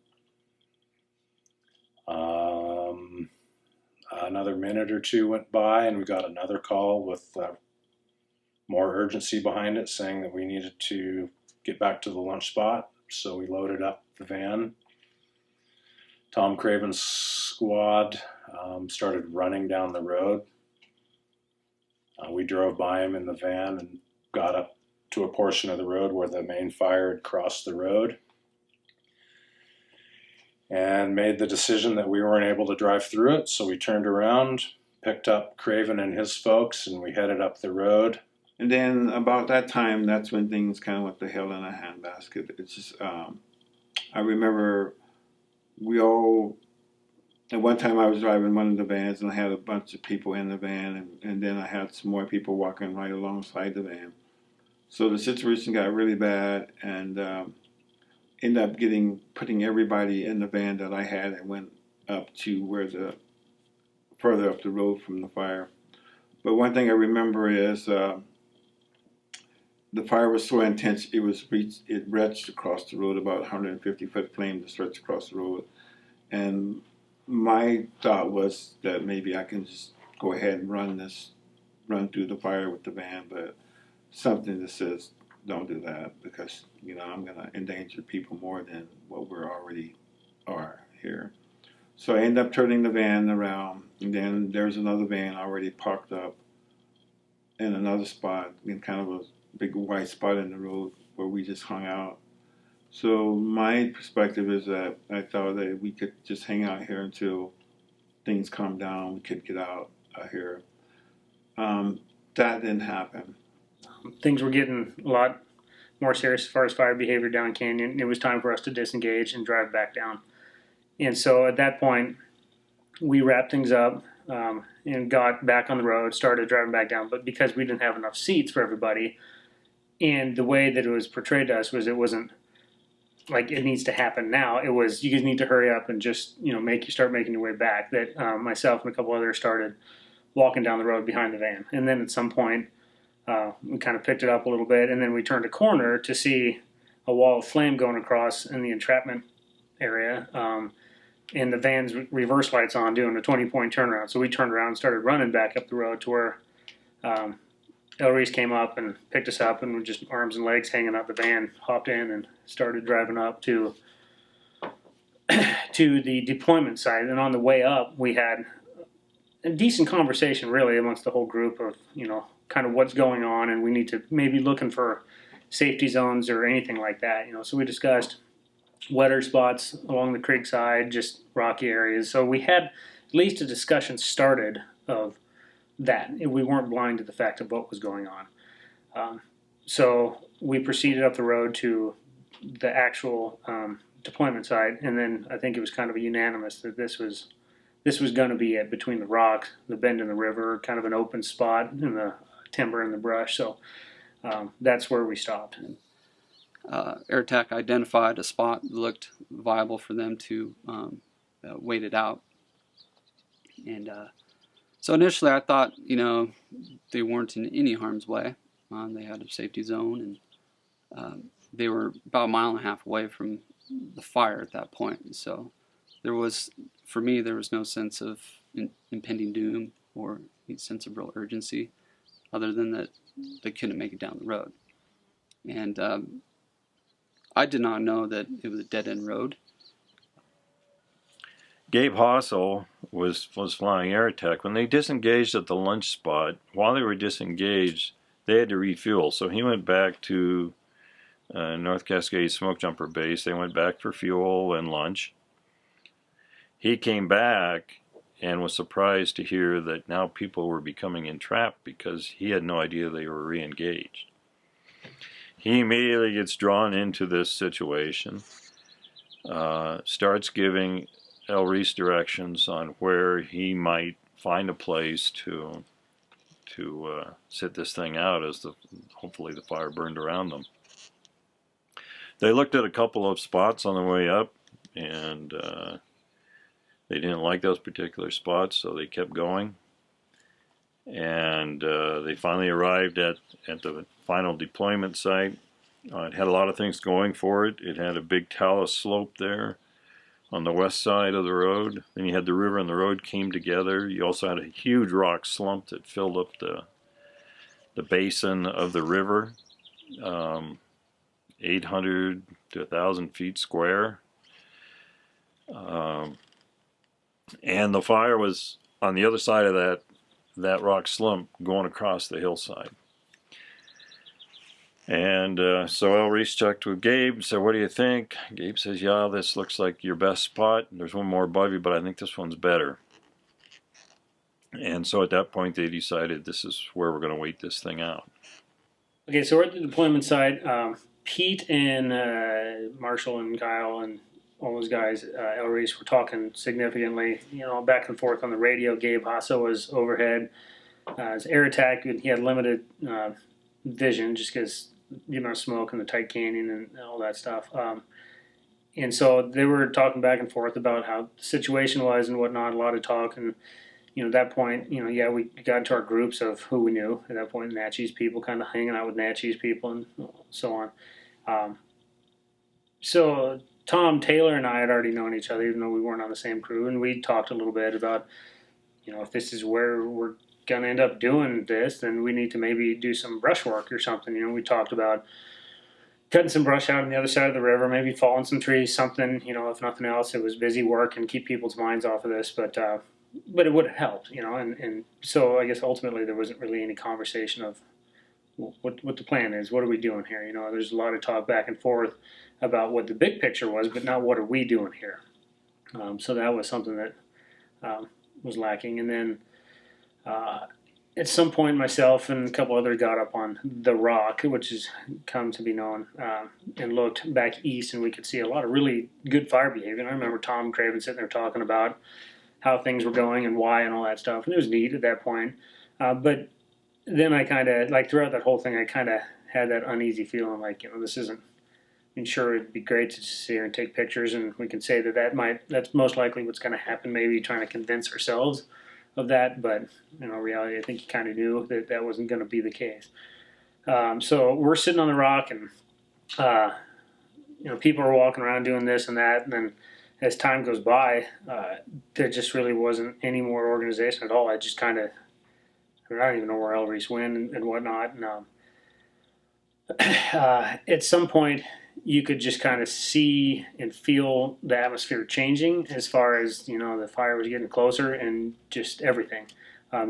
Another minute or two went by, and we got another call with more urgency behind it, saying that we needed to get back to the lunch spot. So we loaded up the van. Tom Craven's squad started running down the road. We drove by him in the van and got up to a portion of the road where the main fire had crossed the road, and made the decision that we weren't able to drive through it. So we turned around, picked up Craven and his folks, and we headed up the road. And then about that time, that's when things kind of went to hell in a handbasket. It's just, I remember at one time I was driving one of the vans, and I had a bunch of people in the van, and then I had some more people walking right alongside the van. So the situation got really bad, and ended up putting everybody in the van that I had, and went up to further up the road from the fire. But one thing I remember is the fire was so intense, it reached across the road, about 150-foot flame that stretched across the road. And my thought was that maybe I can just go ahead and run through the fire with the van, but something that says don't do that, because I'm going to endanger people more than what we already are here. So I end up turning the van around, and then there's another van already parked up in another spot, in kind of a big white spot in the road where we just hung out. So my perspective is that I thought that we could just hang out here until things calm down, we could get out of here. That didn't happen. Things were getting a lot more serious as far as fire behavior down Canyon. It was time for us to disengage and drive back down. And so at that point, we wrapped things up and got back on the road, started driving back down. But because we didn't have enough seats for everybody, and the way that it was portrayed to us was it wasn't like it needs to happen now. It was, you guys need to hurry up and just, start making your way back. That myself and a couple others started walking down the road behind the van. And then at some point, we kind of picked it up a little bit, and then we turned a corner to see a wall of flame going across in the entrapment area. And the van's reverse lights on doing a 20-point turnaround. So we turned around and started running back up the road to where El Reese came up and picked us up, and with just arms and legs hanging out the van, hopped in and started driving up to the deployment site. And on the way up, we had a decent conversation, really, amongst the whole group of, kind of what's going on, and we need to maybe looking for safety zones or anything like that. So we discussed wetter spots along the creek side, just rocky areas. So we had at least a discussion started of that. We weren't blind to the fact of what was going on. So we proceeded up the road to the actual deployment site, and then I think it was kind of a unanimous that this was going to be it, between the rocks, the bend in the river, kind of an open spot in the timber and the brush. So that's where we stopped. AirTech identified a spot that looked viable for them to wait it out. And so initially I thought, they weren't in any harm's way. They had a safety zone, and they were about a mile and a half away from the fire at that point. So for me, there was no sense of impending doom or any sense of real urgency, other than that they couldn't make it down the road. And I did not know that it was a dead-end road. Gabe Hossel was flying AirTech. When they disengaged at the lunch spot, while they were disengaged, they had to refuel. So he went back to North Cascades Smoke Jumper Base. They went back for fuel and lunch. He came back and was surprised to hear that now people were becoming entrapped because he had no idea they were re-engaged. He immediately gets drawn into this situation, starts giving El Reese directions on where he might find a place to sit this thing out as hopefully the fire burned around them. They looked at a couple of spots on the way up, and they didn't like those particular spots, so they kept going. And they finally arrived at the final deployment site. It had a lot of things going for it. It had a big talus slope there on the west side of the road. Then you had the river and the road came together. You also had a huge rock slump that filled up the basin of the river, 800 to 1,000 feet square. And the fire was on the other side of that rock slump going across the hillside. And so El Reese checked with Gabe, said, "What do you think?" Gabe says, "Yeah, this looks like your best spot. There's one more above you, but I think this one's better." And so at that point they decided this is where we're going to wait this thing out. Okay, so we're at the deployment site. Pete and Marshall and Kyle and all those guys, El Reese, were talking significantly, back and forth on the radio. Gabe Hasso was overhead. His air attack, he had limited vision just because the amount of smoke and the tight canyon and all that stuff. And so they were talking back and forth about how the situation was and whatnot, a lot of talk. And, at that point, we got into our groups of who we knew. At that point, Natchez people, kind of hanging out with Natchez people and so on. So Tom Taylor and I had already known each other, even though we weren't on the same crew. And we talked a little bit about, if this is where we're going to end up doing this, then we need to maybe do some brush work or something. We talked about cutting some brush out on the other side of the river, maybe falling some trees, something, if nothing else, it was busy work and keep people's minds off of this, but it would have helped, and so I guess ultimately there wasn't really any conversation of what the plan is, what are we doing here? There's a lot of talk back and forth about what the big picture was, but not what are we doing here. So that was something that was lacking. And then at some point, myself and a couple others got up on the rock, which has come to be known, and looked back east, and we could see a lot of really good fire behavior. And I remember Tom Craven sitting there talking about how things were going and why and all that stuff, and it was neat at that point. But then I kind of, throughout that whole thing, I kind of had that uneasy feeling this isn't, sure, it'd be great to just sit here and take pictures, and we can say that's most likely what's going to happen, maybe trying to convince ourselves of that, but reality, I think you kind of knew that wasn't going to be the case. So we're sitting on the rock, and people are walking around doing this and that, and then as time goes by, there just really wasn't any more organization at all. I just kind of, I don't even know where El Reese went and whatnot. And at some point, you could just kind of see and feel the atmosphere changing as far as, the fire was getting closer and just everything.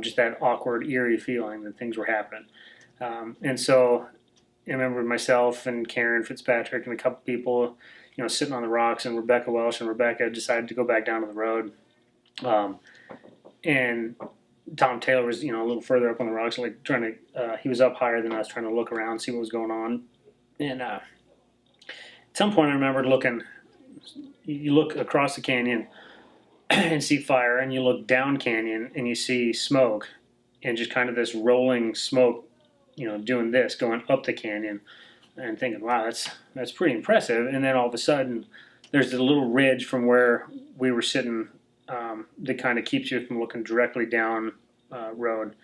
Just that awkward, eerie feeling that things were happening. And so I remember myself and Karen Fitzpatrick and a couple people, sitting on the rocks, and Rebecca Welsh and Rebecca decided to go back down to the road. And Tom Taylor was, a little further up on the rocks, trying to, he was up higher than us, trying to look around, see what was going on. And at some point I remembered you look across the canyon and see fire, and you look down canyon and you see smoke, and just kind of this rolling smoke, doing this, going up the canyon. and thinking, wow, that's pretty impressive. And then all of a sudden, there's a little ridge from where we were sitting that kind of keeps you from looking directly down road.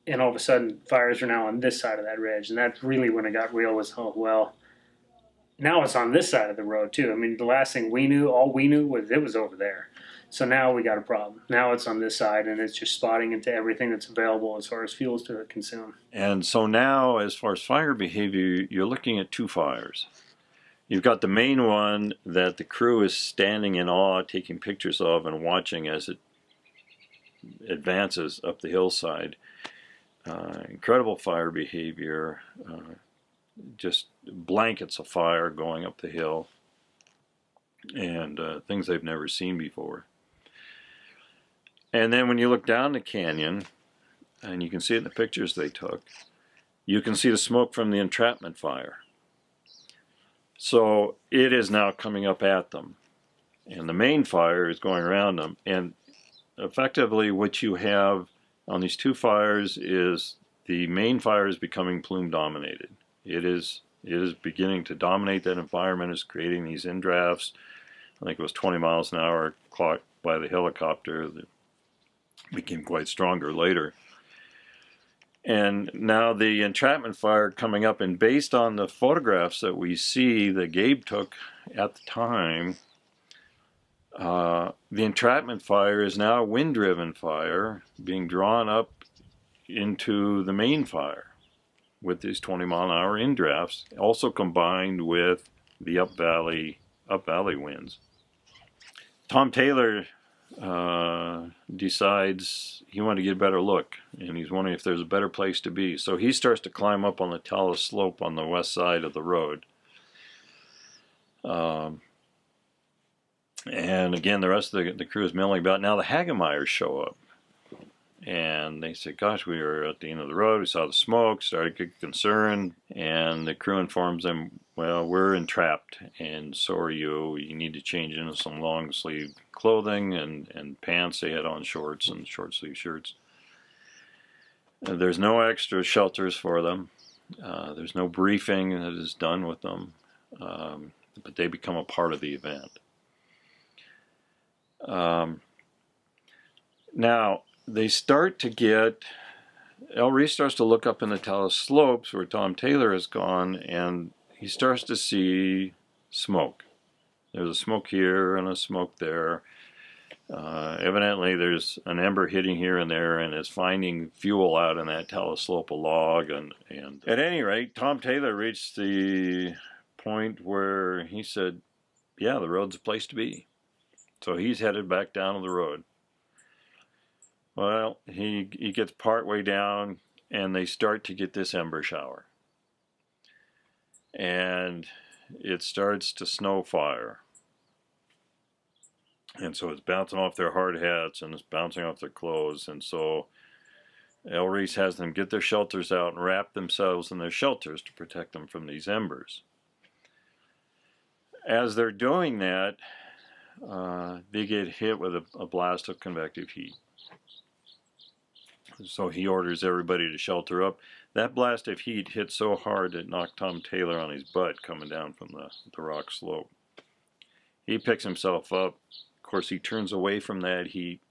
And all of a sudden, fires are now on this side of that ridge, and that's really when it got real. Was, oh well, now it's on this side of the road too. I mean, the last thing we knew, all we knew was it was over there. So now we got a problem. Now it's on this side, and it's just spotting into everything that's available as far as fuels to consume. And so now, as far as fire behavior, you're looking at two fires. You've got the main one that the crew is standing in awe, taking pictures of and watching as it advances up the hillside. Incredible fire behavior, just blankets of fire going up the hill, and things they've never seen before. And then when you look down the canyon, and you can see it in the pictures they took, you can see the smoke from the entrapment fire. So it is now coming up at them. And the main fire is going around them. And effectively what you have on these two fires is the main fire is becoming plume dominated. It is beginning to dominate that environment, is creating these indrafts. I think it was 20 miles an hour clocked by the helicopter that became quite stronger later. And now the entrapment fire coming up, and based on the photographs that we see that Gabe took at the time, the entrapment fire is now a wind-driven fire being drawn up into the main fire with these 20-mile-an-hour indrafts, also combined with the up valley winds. Tom Taylor decides he wanted to get a better look, and he's wondering if there's a better place to be. So he starts to climb up on the Talus Slope on the west side of the road. And again, the rest of the crew is milling about. Now the Hagemeyers show up, and they say, gosh, we were at the end of the road, we saw the smoke, started to get concerned, and the crew informs them, well, we're entrapped, and so are you. You need to change into some long sleeve clothing and pants. They had on shorts and short sleeve shirts. There's no extra shelters for them. There's no briefing that is done with them, but they become a part of the event. Now, they start to get, El Reese starts to look up in the Talus Slopes where Tom Taylor has gone, and he starts to see smoke. There's a smoke here and a smoke there. Evidently there's an ember hitting here and there, and it's finding fuel out in that Talus Slope, a log. And at any rate, Tom Taylor reached the point where he said, yeah, the road's a place to be. So he's headed back down to the road. Well, he gets part way down, and they start to get this ember shower. And it starts to snow fire. And so it's bouncing off their hard hats, and it's bouncing off their clothes. And so El Reese has them get their shelters out and wrap themselves in their shelters to protect them from these embers. As they're doing that, they get hit with a blast of convective heat. So he orders everybody to shelter up. That blast of heat hit so hard it knocked Tom Taylor on his butt coming down from the rock slope. He picks himself up. Of course, he turns away from that heat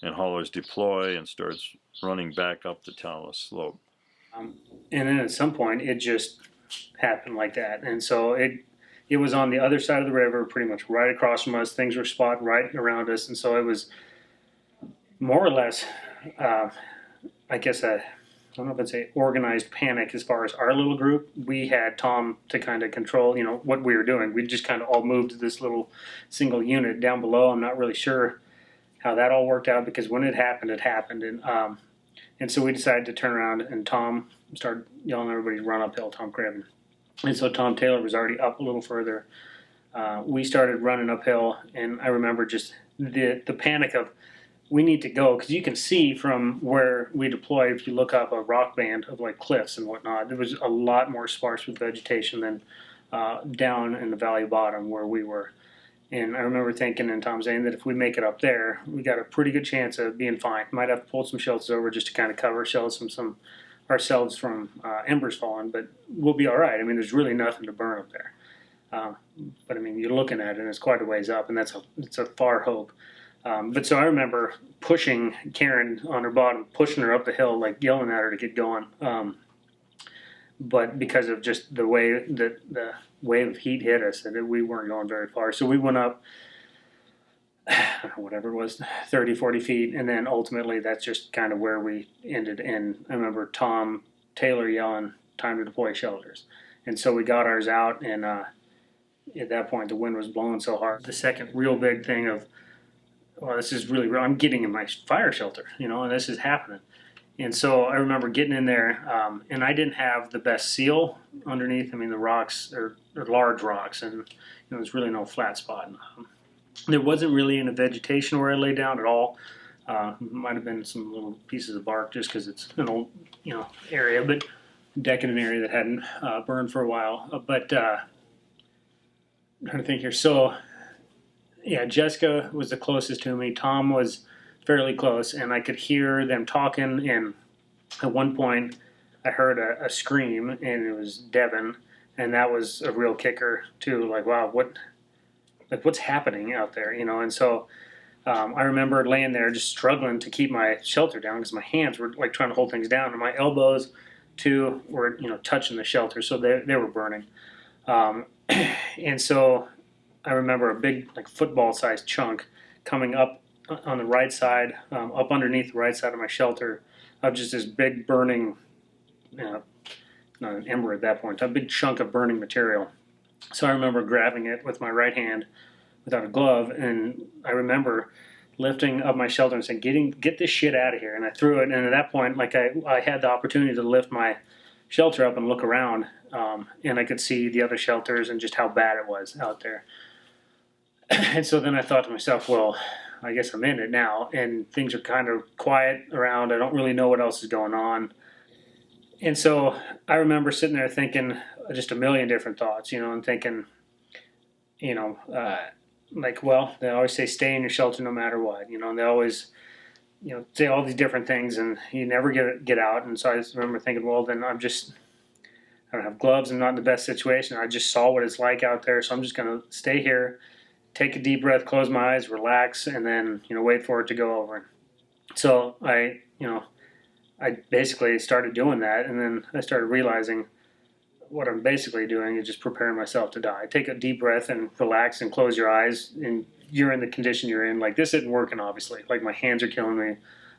and hollers deploy and starts running back up the Talus Slope. And then at some point, it just happened like that. And so it was on the other side of the river, pretty much right across from us. Things were spot right around us. And so it was more or less, I guess, I don't know if it's a organized panic as far as our little group. We had Tom to kind of control, what we were doing. We just kind of all moved to this little single unit down below. I'm not really sure how that all worked out, because when it happened, it happened. And so we decided to turn around, and Tom started yelling at everybody to run uphill, Tom Craven. And so Tom Taylor was already up a little further. We started running uphill, and I remember just the panic of, we need to go, because you can see from where we deployed, if you look up a rock band of like cliffs and whatnot, there was a lot more sparse with vegetation than down in the valley bottom where we were. And I remember thinking, and Tom saying, that if we make it up there, we got a pretty good chance of being fine. Might have to pull some shelters over just to kind of cover ourselves from some ourselves from embers falling, but we'll be all right. I mean, there's really nothing to burn up there. But I mean, you're looking at it, and it's quite a ways up, and it's a far hope. But so I remember pushing Karen on her bottom, pushing her up the hill, like yelling at her to get going. But because of just the way that the wave of heat hit us, that we weren't going very far. So we went up, whatever it was, 30, 40 feet. And then ultimately that's just kind of where we ended. And I remember Tom Taylor yelling, "Time to deploy shelters." And so we got ours out, and at that point the wind was blowing so hard. The second real big thing of, well, this is really real. I'm getting in my fire shelter, and this is happening. And so I remember getting in there, and I didn't have the best seal underneath. I mean, the rocks are large rocks, and there's really no flat spot. There wasn't really any vegetation where I lay down at all. Might have been some little pieces of bark just because it's an old, area, but deck in an area that hadn't burned for a while. But I'm trying to think here. So, yeah, Jessica was the closest to me. Tom was fairly close, and I could hear them talking, and at one point I heard a scream, and it was Devin, and that was a real kicker too. Like, wow, what's happening out there, and so I remember laying there just struggling to keep my shelter down because my hands were like trying to hold things down, and my elbows too were touching the shelter, so they were burning. And so I remember a big, like, football-sized chunk coming up on the right side, up underneath the right side of my shelter, of just this big burning, not an ember at that point, a big chunk of burning material. So I remember grabbing it with my right hand without a glove, and I remember lifting up my shelter and saying, "Get this shit out of here!" And I threw it, and at that point, like, I had the opportunity to lift my shelter up and look around, and I could see the other shelters and just how bad it was out there. And so then I thought to myself, well, I guess I'm in it now, and things are kind of quiet around. I don't really know what else is going on. And so I remember sitting there thinking just a million different thoughts, and thinking, like, well, they always say stay in your shelter no matter what, and they always, say all these different things, and you never get out. And so I just remember thinking, well, then I don't have gloves. I'm not in the best situation. I just saw what it's like out there, so I'm just going to stay here, take a deep breath, close my eyes, relax, and then, wait for it to go over. So I basically started doing that, and then I started realizing what I'm basically doing is just preparing myself to die. Take a deep breath and relax and close your eyes, and you're in the condition you're in. Like, this isn't working, obviously. Like, my hands are killing me.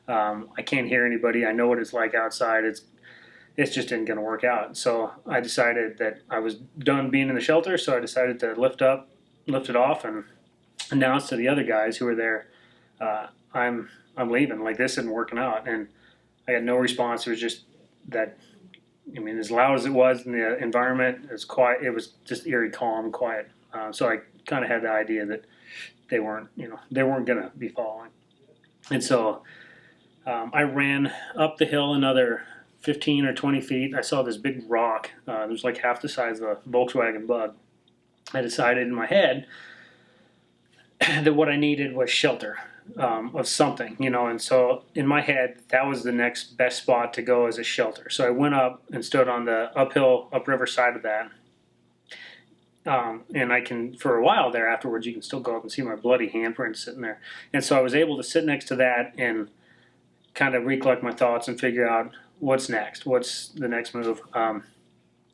I can't hear anybody. I know what it's like outside. It's just isn't going to work out. So I decided that I was done being in the shelter, so I decided to lift it off and announced to the other guys who were there, I'm leaving. Like, this isn't working out. And I got no response. It was just that, as loud as it was in the environment, it was quiet. It was just eerie, calm, quiet. So I kind of had the idea that they weren't going to be following. And so I ran up the hill another 15 or 20 feet. I saw this big rock. It was like half the size of a Volkswagen Bug. I decided in my head that what I needed was shelter of something, and so in my head, that was the next best spot to go as a shelter. So I went up and stood on the upriver side of that. And I can, for a while there afterwards, you can still go up and see my bloody handprint sitting there. And so I was able to sit next to that and kind of recollect my thoughts and figure out what's next, what's the next move.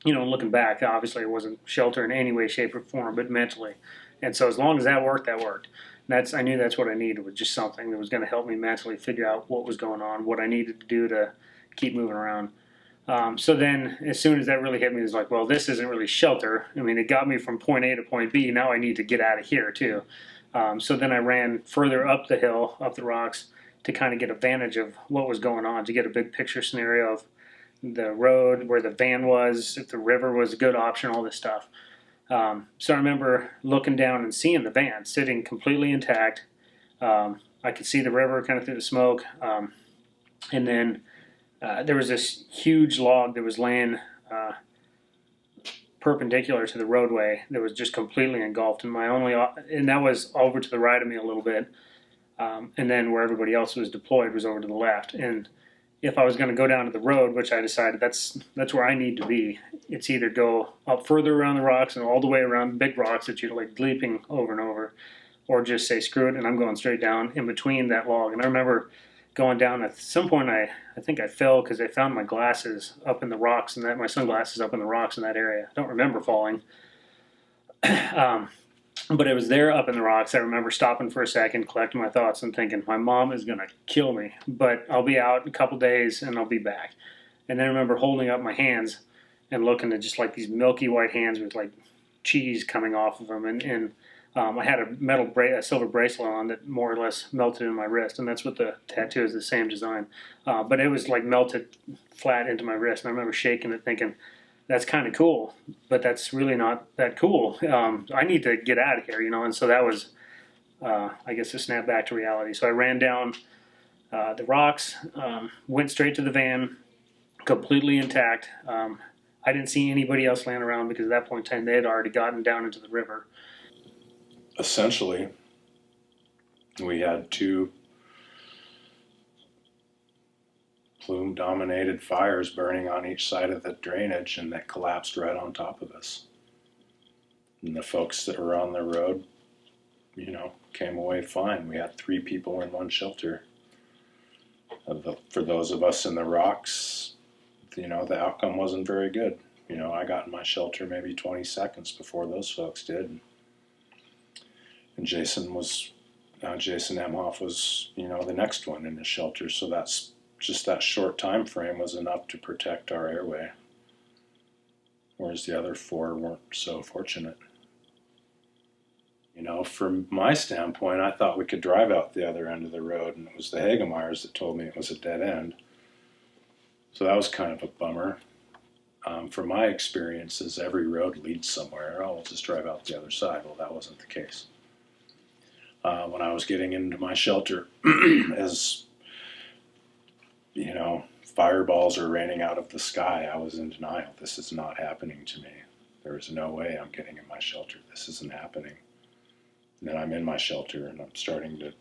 Looking back, obviously it wasn't shelter in any way, shape, or form, but mentally. And so as long as that worked, that worked. I knew that's what I needed, was just something that was going to help me mentally figure out what was going on, what I needed to do to keep moving around. So then as soon as that really hit me, it was like, well, this isn't really shelter. It got me from point A to point B. Now I need to get out of here too. So then I ran further up the hill, up the rocks, to kind of get a vantage of what was going on, to get a big picture scenario of the road, where the van was, if the river was a good option, all this stuff. So I remember looking down and seeing the van sitting completely intact. I could see the river kind of through the smoke. And then there was this huge log that was laying perpendicular to the roadway that was just completely engulfed. And that was over to the right of me a little bit. And then where everybody else was deployed was over to the left. And if I was going to go down to the road, which I decided that's where I need to be. It's either go up further around the rocks and all the way around big rocks that you're like leaping over and over, or just say screw it and I'm going straight down in between that log. And I remember going down at some point. I think I fell because I found my glasses up in the rocks, and that my sunglasses up in the rocks in that area. I don't remember falling. But it was there up in the rocks. I remember stopping for a second, collecting my thoughts, and thinking, my mom is going to kill me, but I'll be out in a couple days and I'll be back. And then I remember holding up my hands and looking at just like these milky white hands with like cheese coming off of them. And I had a silver bracelet on that more or less melted in my wrist. And that's what the tattoo is, the same design. But it was like melted flat into my wrist. And I remember shaking it thinking, that's kind of cool, but that's really not that cool. I need to get out of here, and so that was, I guess, a snap back to reality. So I ran down the rocks, went straight to the van, completely intact. I didn't see anybody else laying around because at that point in time they had already gotten down into the river. Essentially, we had 2 plume-dominated fires burning on each side of the drainage, and that collapsed right on top of us. And the folks that were on the road, came away fine. We had 3 people in one shelter. For those of us in the rocks, the outcome wasn't very good. I got in my shelter maybe 20 seconds before those folks did. And Jason Emhoff was, the next one in his shelter, so that's just that short time frame was enough to protect our airway, whereas the other 4 weren't so fortunate. From my standpoint, I thought we could drive out the other end of the road, and it was the Hagemeyers that told me it was a dead end. So that was kind of a bummer. From my experiences, every road leads somewhere. Oh, we'll just drive out the other side. Well, that wasn't the case. When I was getting into my shelter, as fireballs are raining out of the sky, I was in denial. This is not happening to me. There is no way I'm getting in my shelter. This isn't happening. And then I'm in my shelter and I'm starting to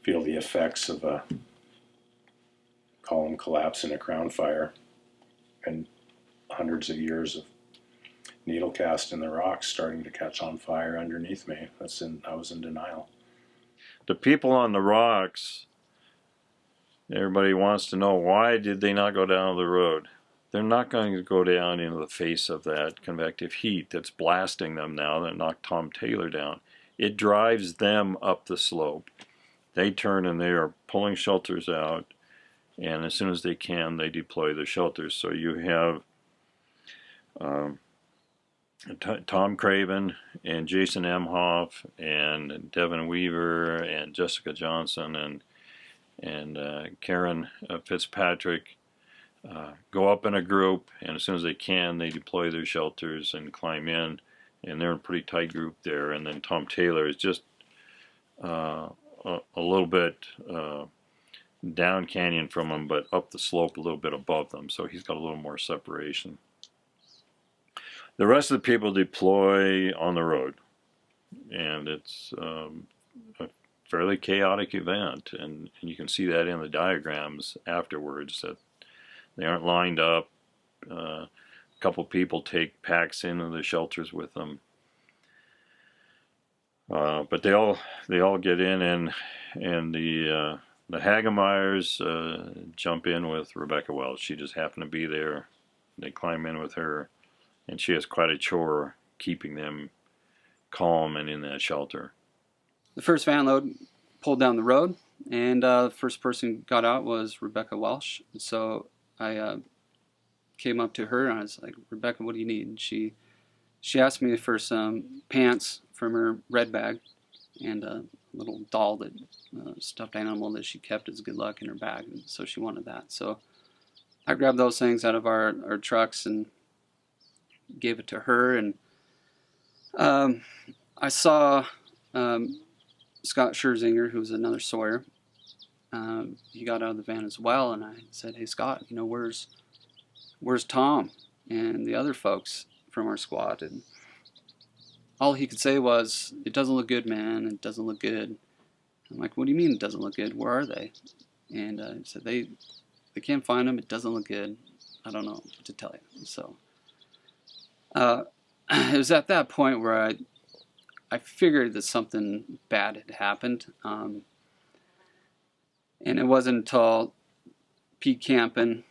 feel the effects of a column collapse in a crown fire and hundreds of years of needle cast in the rocks starting to catch on fire underneath me. I was in denial. The people on the rocks, everybody wants to know, why did they not go down the road? They're not going to go down into the face of that convective heat that's blasting them now that knocked Tom Taylor down. It drives them up the slope. They turn and they are pulling shelters out, and as soon as they can, they deploy the shelters. So you have Tom Craven and Jason Emhoff and Devin Weaver and Jessica Johnson and Karen Fitzpatrick go up in a group, and as soon as they can, they deploy their shelters and climb in, and they're in a pretty tight group there. And then Tom Taylor is just a little bit down canyon from them, but up the slope a little bit above them, so he's got a little more separation. The rest of the people deploy on the road, and it's a fairly chaotic event, and you can see that in the diagrams afterwards, that they aren't lined up. A couple people take packs into the shelters with them, but they all get in, and the Hagemeyers jump in with Rebecca Welch. She just happened to be there. They climb in with her, and she has quite a chore keeping them calm and in that shelter. The first van load pulled down the road, and the first person who got out was Rebecca Welch. So I came up to her and I was like, "Rebecca, what do you need?" And she asked me for some pants from her red bag and a little doll, that stuffed animal that she kept as good luck in her bag, and so she wanted that. So I grabbed those things out of our trucks and gave it to her. And I saw Scott Scherzinger, who was another Sawyer. He got out of the van as well, and I said, "Hey Scott, where's Tom and the other folks from our squad?" And all he could say was, "It doesn't look good, man. It doesn't look good." I'm like, "What do you mean it doesn't look good? Where are they?" And he said, they can't find him. It doesn't look good. I don't know what to tell you. So it was at that point where I figured that something bad had happened. And it wasn't until Pete Campen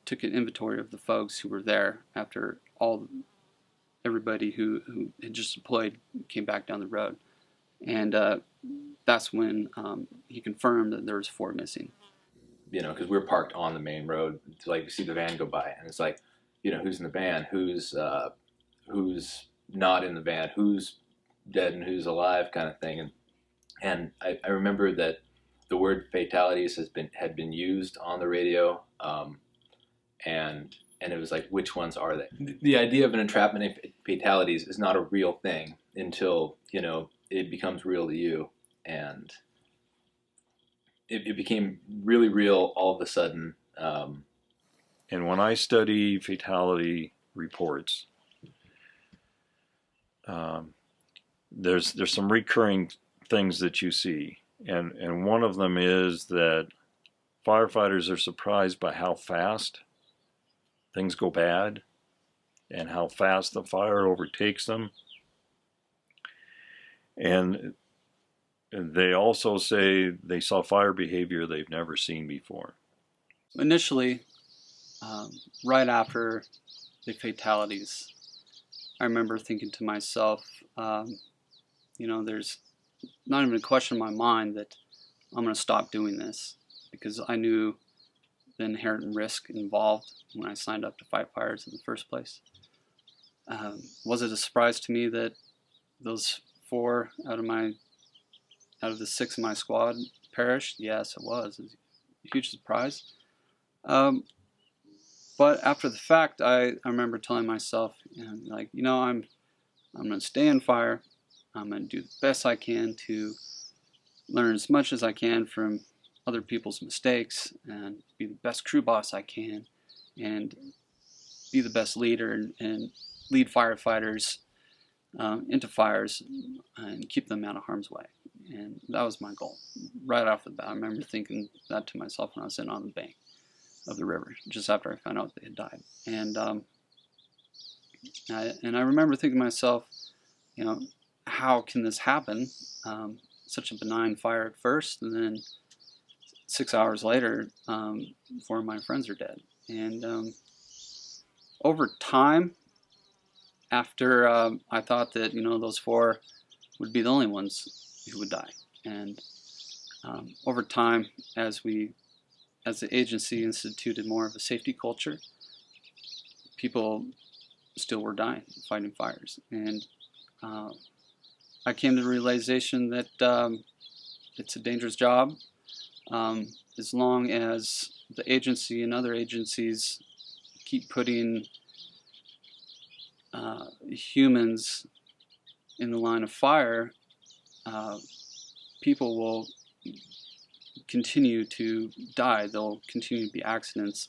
took an inventory of the folks who were there after everybody who had just deployed came back down the road. And that's when he confirmed that there was 4 missing. You know, because we were parked on the main road, to like see the van go by, and it's like, you know, who's in the van, who's not in the van, who's dead and who's alive, kind of thing. And I remember that the word fatalities had been used on the radio, and it was like, which ones are they? The idea of an entrapment in fatalities is not a real thing until, you know, it becomes real to you, and it became really real all of a sudden. And when I study fatality reports, there's some recurring things that you see, and one of them is that firefighters are surprised by how fast things go bad and how fast the fire overtakes them. And they also say they saw fire behavior they've never seen before. Initially, right after the fatalities, I remember thinking to myself, you know, there's not even a question in my mind that I'm going to stop doing this, because I knew the inherent risk involved when I signed up to fight fires in the first place. Was it a surprise to me that those 4 out of the 6 in my squad perished? Yes, it was. It was a huge surprise. But after the fact, I remember telling myself, like, you know, I'm going to stay in fire. I'm going to do the best I can to learn as much as I can from other people's mistakes and be the best crew boss I can and be the best leader and lead firefighters into fires and keep them out of harm's way. And that was my goal right off the bat. I remember thinking that to myself when I was sitting on the bank of the river just after I found out they had died. And I remember thinking to myself, you know, how can this happen? Such a benign fire at first, and then 6 hours later, 4 of my friends are dead. And over time, after I thought that, you know, those 4 would be the only ones who would die. And over time, as the agency instituted more of a safety culture, people still were dying fighting fires. And I came to the realization that it's a dangerous job. As long as the agency and other agencies keep putting humans in the line of fire, people will continue to die. There'll continue to be accidents.